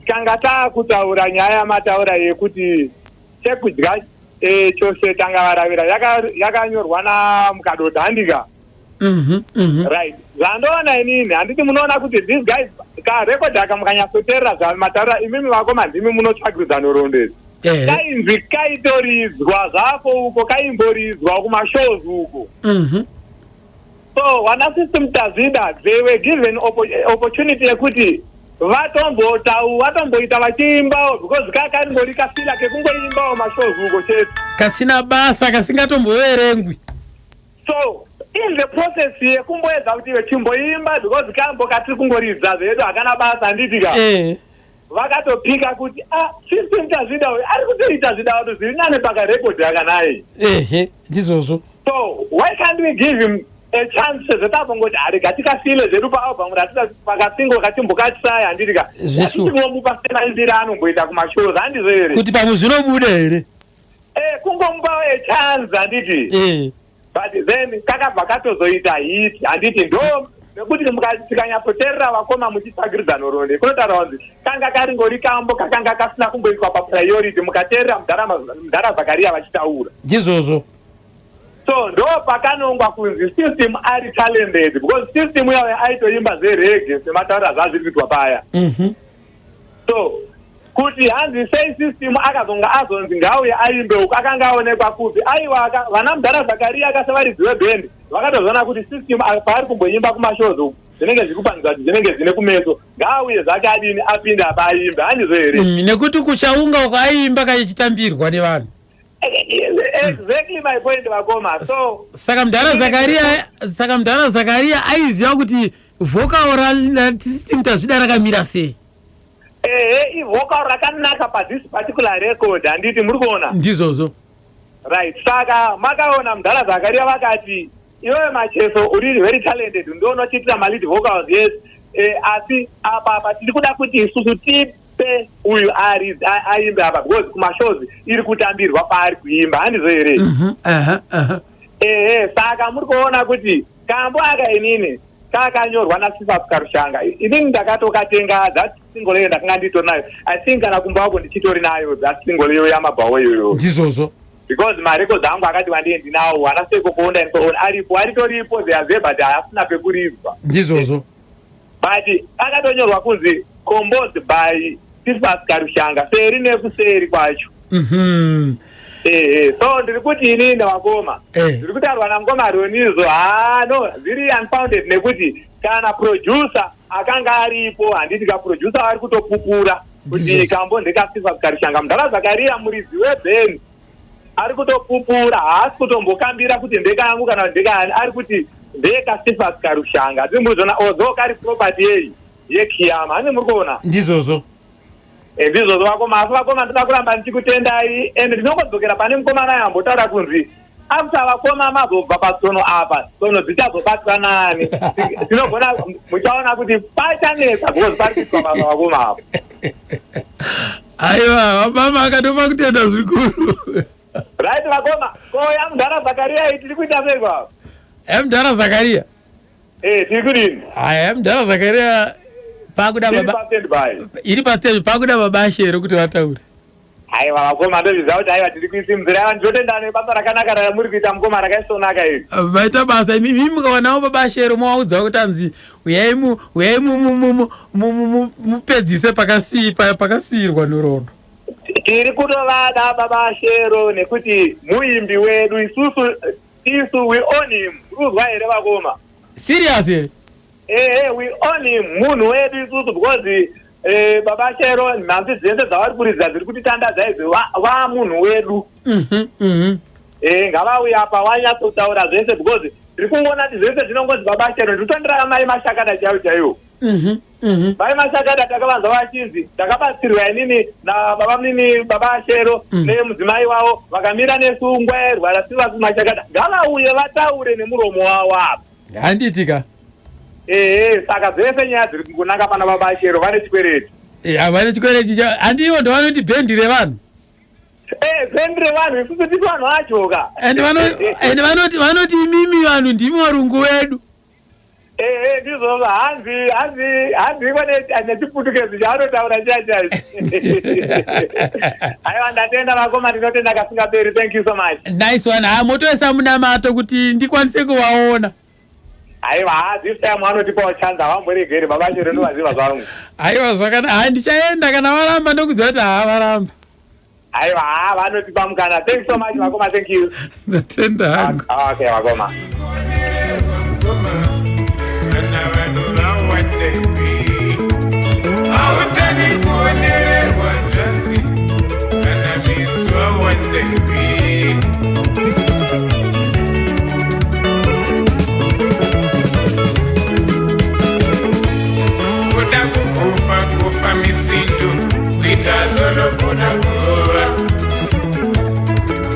S18: kanga taakutaura nyaya mataura yekuti chekudya chose tanga varavira yakanyorwa namukadodhandika. Right. Zvandoona inini handiti munoona kuti these guys karekodhi akamukanyatsoteerera zvamataura imimi vakoma ndimi munotsvakiridza norondezi. Kainzi kaitoridzwa zvapo uko kaimboridzwa kumashows uko. So wana system tazida they were given opportunity yekuti vatomboita vachiimbawo because kakangori kasina kekungoimbawo mashows uko chete
S2: kasina basa kasingatomboverengwi.
S18: So in the process yekumboedza kuti vechimboimba because kambo katiri kungoridza zvedu hakana basa handitika vakatopika kuti system tazida ari kutoita zvida kuti zviri nane pakarekodhi akanai.
S2: Ndizvozvo.
S18: So why can't we give him a chance zvetavongoti harega tikafile zvedu paalbum ratida pakasingo kachimbokatisaya handitika tinomupa senaindira anomboita kumashows handizvo here
S2: kuti pamwe zvinobuda here
S18: kungomupawo a chance handiti but then kakabva katozoita hit handiti ndo nekuti tikanyatsoteerera vakoma muchitsvakiridza noronde kunotaura kunzi kanga karingori kambo kakanga kasina kumboitwa papriority mukateerera mudhara Zakaria vachitaura
S2: ndizvozvo.
S18: So ndo pakanongwa kunzi system ari talented because system yawo aitoimba zerege semataura zvazviri kuitwa paya. So kuti hanzi sei system akazonga azonzi ngauye aimbe uko akanga aonekwa kupi aiwa vana mudhara Zakaria akasevaridzi vebhendi vakatozona kuti system paari kumboimba kumashows uko zvinenge zvikupanidza kuti zvinenge zvine kumeso ngaauye zvake adini apinde apa aimbe handizvo here
S2: nekuti kuchaunga uko aimba kachitambirwa nevanhu.
S18: Exactly my point vakoma. So
S2: saka mudhara Zakaria aiziva kuti vocal system tazvida rakamira sei.
S18: Ivocal rakanaka padhis particular record handiti muri kuona
S2: ndizvozvo.
S18: Right. Saka makaona mudhara Zakaria vakati iwe Macheso uri very talented ndoonochitira malead vocals yes asi apa tiri kuda kuti isusu tipe uyu aimbe apa because kumashows iri kutambirwa paari kuimba handizvo here. Saka muri kuona kuti kambo aka inini kakanyorwa naSifa Karushanga inini ndakatokatenga that single leyo ndakanga nditonayo I think kana kumba wako ndichitori nayo that single leyo yamabhawo iyoyo
S2: ndizvozvo
S18: because marecords angu akati wandiye ndinawo anaseko kuona aritoripo theazve but haasina pekurizwa
S2: ndizvozvo
S18: but akatonyorwa kunzi composed by Sifa Karushanga seri nekuseri kwacho. So ndiri kuti inini ndavakoma ndiri kutarwa nangoma Ronizo zviri unfounded nekuti kana producer akanga aripo handiti kaproducer ari kutopupura kuti kambo ndekasifa Karushanga mudhara Zakaria muridzi webhendi ari kutopupura haasi kutombokambira kuti ndekangu kana ndekani ari kuti ndekasifa Karushanga dzimuzona although kari property yekiyama hani muri kuona
S2: ndizvozvo.
S18: Ndizvozvo vakoma asi vakoma ndinoda kuramba ndichikutendai ende ndinongodzokera pane mukomana yambotaura kunzi after vakoma mazobva patsono apa tsono dzichazobatwa nani tinogona muchaona kuti pachanetsa because pari kuitwa basa vakoma apo.
S2: Aiwa mama akatoma kutenda zvikuru.
S18: Right vakoma koya mudhara Zakaria tiri kuita sei
S2: mudhara Zakaria
S18: tiri kudini
S2: mudhara Zakaria pakuda baba iri pastage pakuda baba Ashero kuti vataure.
S18: Aiwa vakoma ndozviziva kuti aiwa tiri kuisimudzira vanhu ndotenda nebasa rakanaka ramuri kuita mukoma rakaisonaka iri.
S2: Vaita basa imimi mukawanawo baba Ashero mowaudzawo kuti anzi uyai mupedzise pakasiyirwa Nhoroondo.
S18: Tiri kutovada baba Ashero nekuti muimbi wedu isusu we own him. Uruzwa here vakoma?
S2: Serious here?
S18: We own him. Munhu wedu isusu because baba Ashero mhambi dzese dzavari kuridza dziri kutitandadza idzi vamunhu wedu. Ngavauya apa wanyatsotaura zvese because ndiri kungoona kuti zvese zvinongozi baba Ashero nditondera mai Mashakada chaivo. Mai Mashakada takavanza vachinzi takabatsirwa inini nababa munini baba Ashero nemudzimai wavo vakamira nesungwa yarwara Silver Mashakada ngavauye vataure nemuromo wavo apa.
S2: Handitika.
S18: Saka zvese nyaya dziri kunaka pana baba Ashero vane chikwereti.
S2: Vane chikwereti handiwo ndo vanoti bhendi revanhu.
S18: Bhendi revanhu isusu tisi vanhu vachoka.
S2: Ende vanoti imimi vanhu ndimi varungu wedu.
S18: Ndizvova hanzi nechiputukezi chaanotaura chachaizvi. Aiwa ndatenda vakoma ndinotenda kasingaperi. Thank you so much.
S2: Nice one. Motoisa munamato kuti ndikwanise kuvaona.
S18: Aiwa this time vanotipawo chance havamboregeri baba Ashero ndovaziva zvangu.
S2: Aiwa zvakanaka ndichaenda kana varamba ndokudziva kuti varamba.
S18: Aiwa vanotipa mukana. Thank you so much vakoma. Thank you.
S2: Ndatenda hangu.
S18: Okay vakoma.
S16: Kufa misindo kuita solo kuna kuva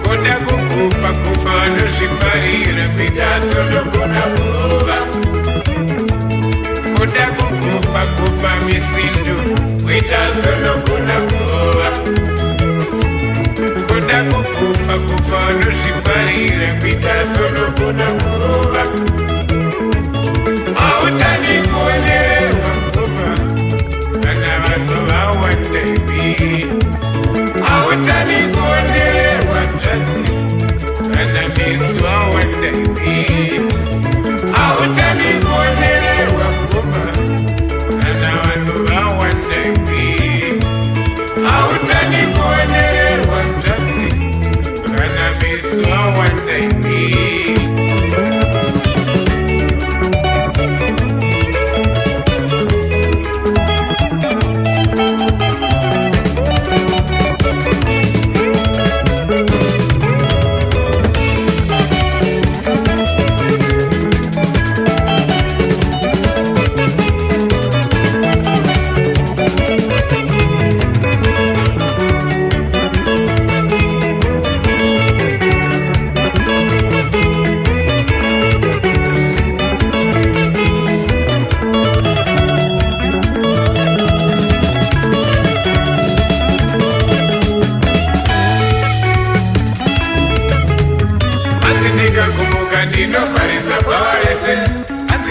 S16: kuda kufa vanozviparira kuita solo kuna kuva kuda kufa misindo kuita solo kuna kuva kuda kufa vanozviparira kuita solo kuna kuva autani kuonererwa ngoma kana vanhu vawandevi autani kuonererwa nzvadzi kana mesu vawandevi autani kuonererwa ngoma kana vanhu vawandevi autani kuonererwa nzvadzi kana mesu vawandevi.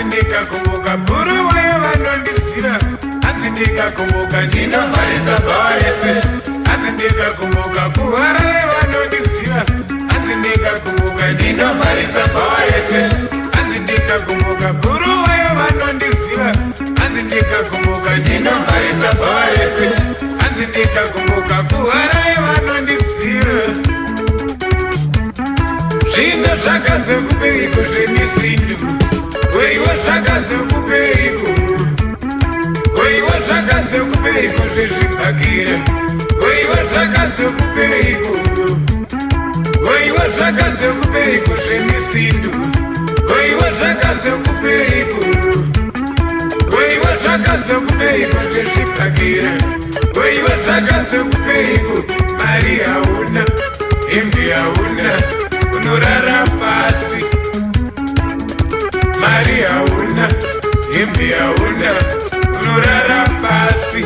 S16: Ndikakumbuka buru wayo vanondisiva hanzi ndikakumbuka ndinomharisa bhawarese hanzi ndikakumbuka kuharare vanondisiva hanzi ndikakumbuka ndinomharisa bhawarese hanzi ndikakumbuka buru wayo vanondisiva hanzi ndikakumbuka ndinomharisa bhawarese hanzi ndikakumbuka kuharare vanondisiva zvino zvakazokupeiko zvemisindo weiwa zvakazokupeiko weiwa zvakazokupeiko zvezvibhakira weiwa zvakazokupeiko weiwa zvakazokupeiko zvemisindo weiwa zvakazokupeiko weiwa zvakazokupeiko zvezvibhakira weiwa zvakazokupeiko mari hauna hembe hauna unorara pasi mari hauna hembe hauna unorara pasi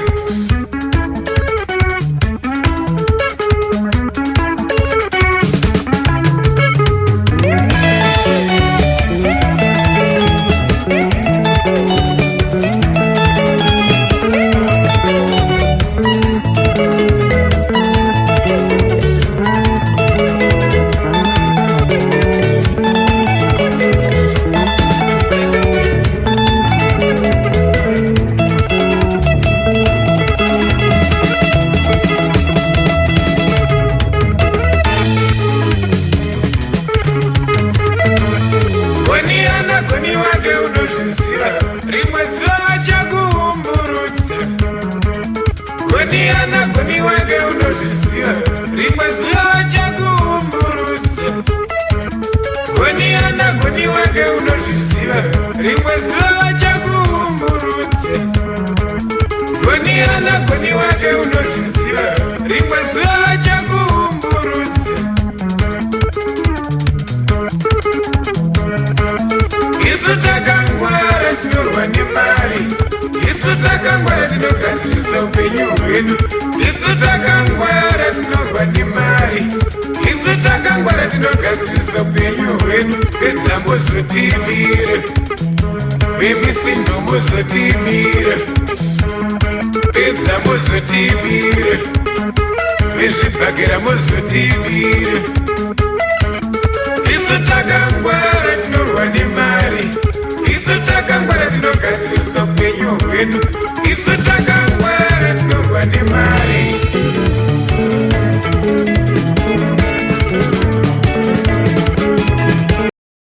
S16: rimwe zuva vachakuumburudze goniana goni wake unozviziva rimwe zuva vachakuumburudze isu takangwara tinorwa nemari isu takangwara tinogadzirisa upenyu hwedu isu takangwara tinorwa nemari isu takangwara tinogadzirisa upenyu hwedu pedzambozotibire vemisindo muzotibire pedzambozotibire vezvibhagera muzotibire isu taka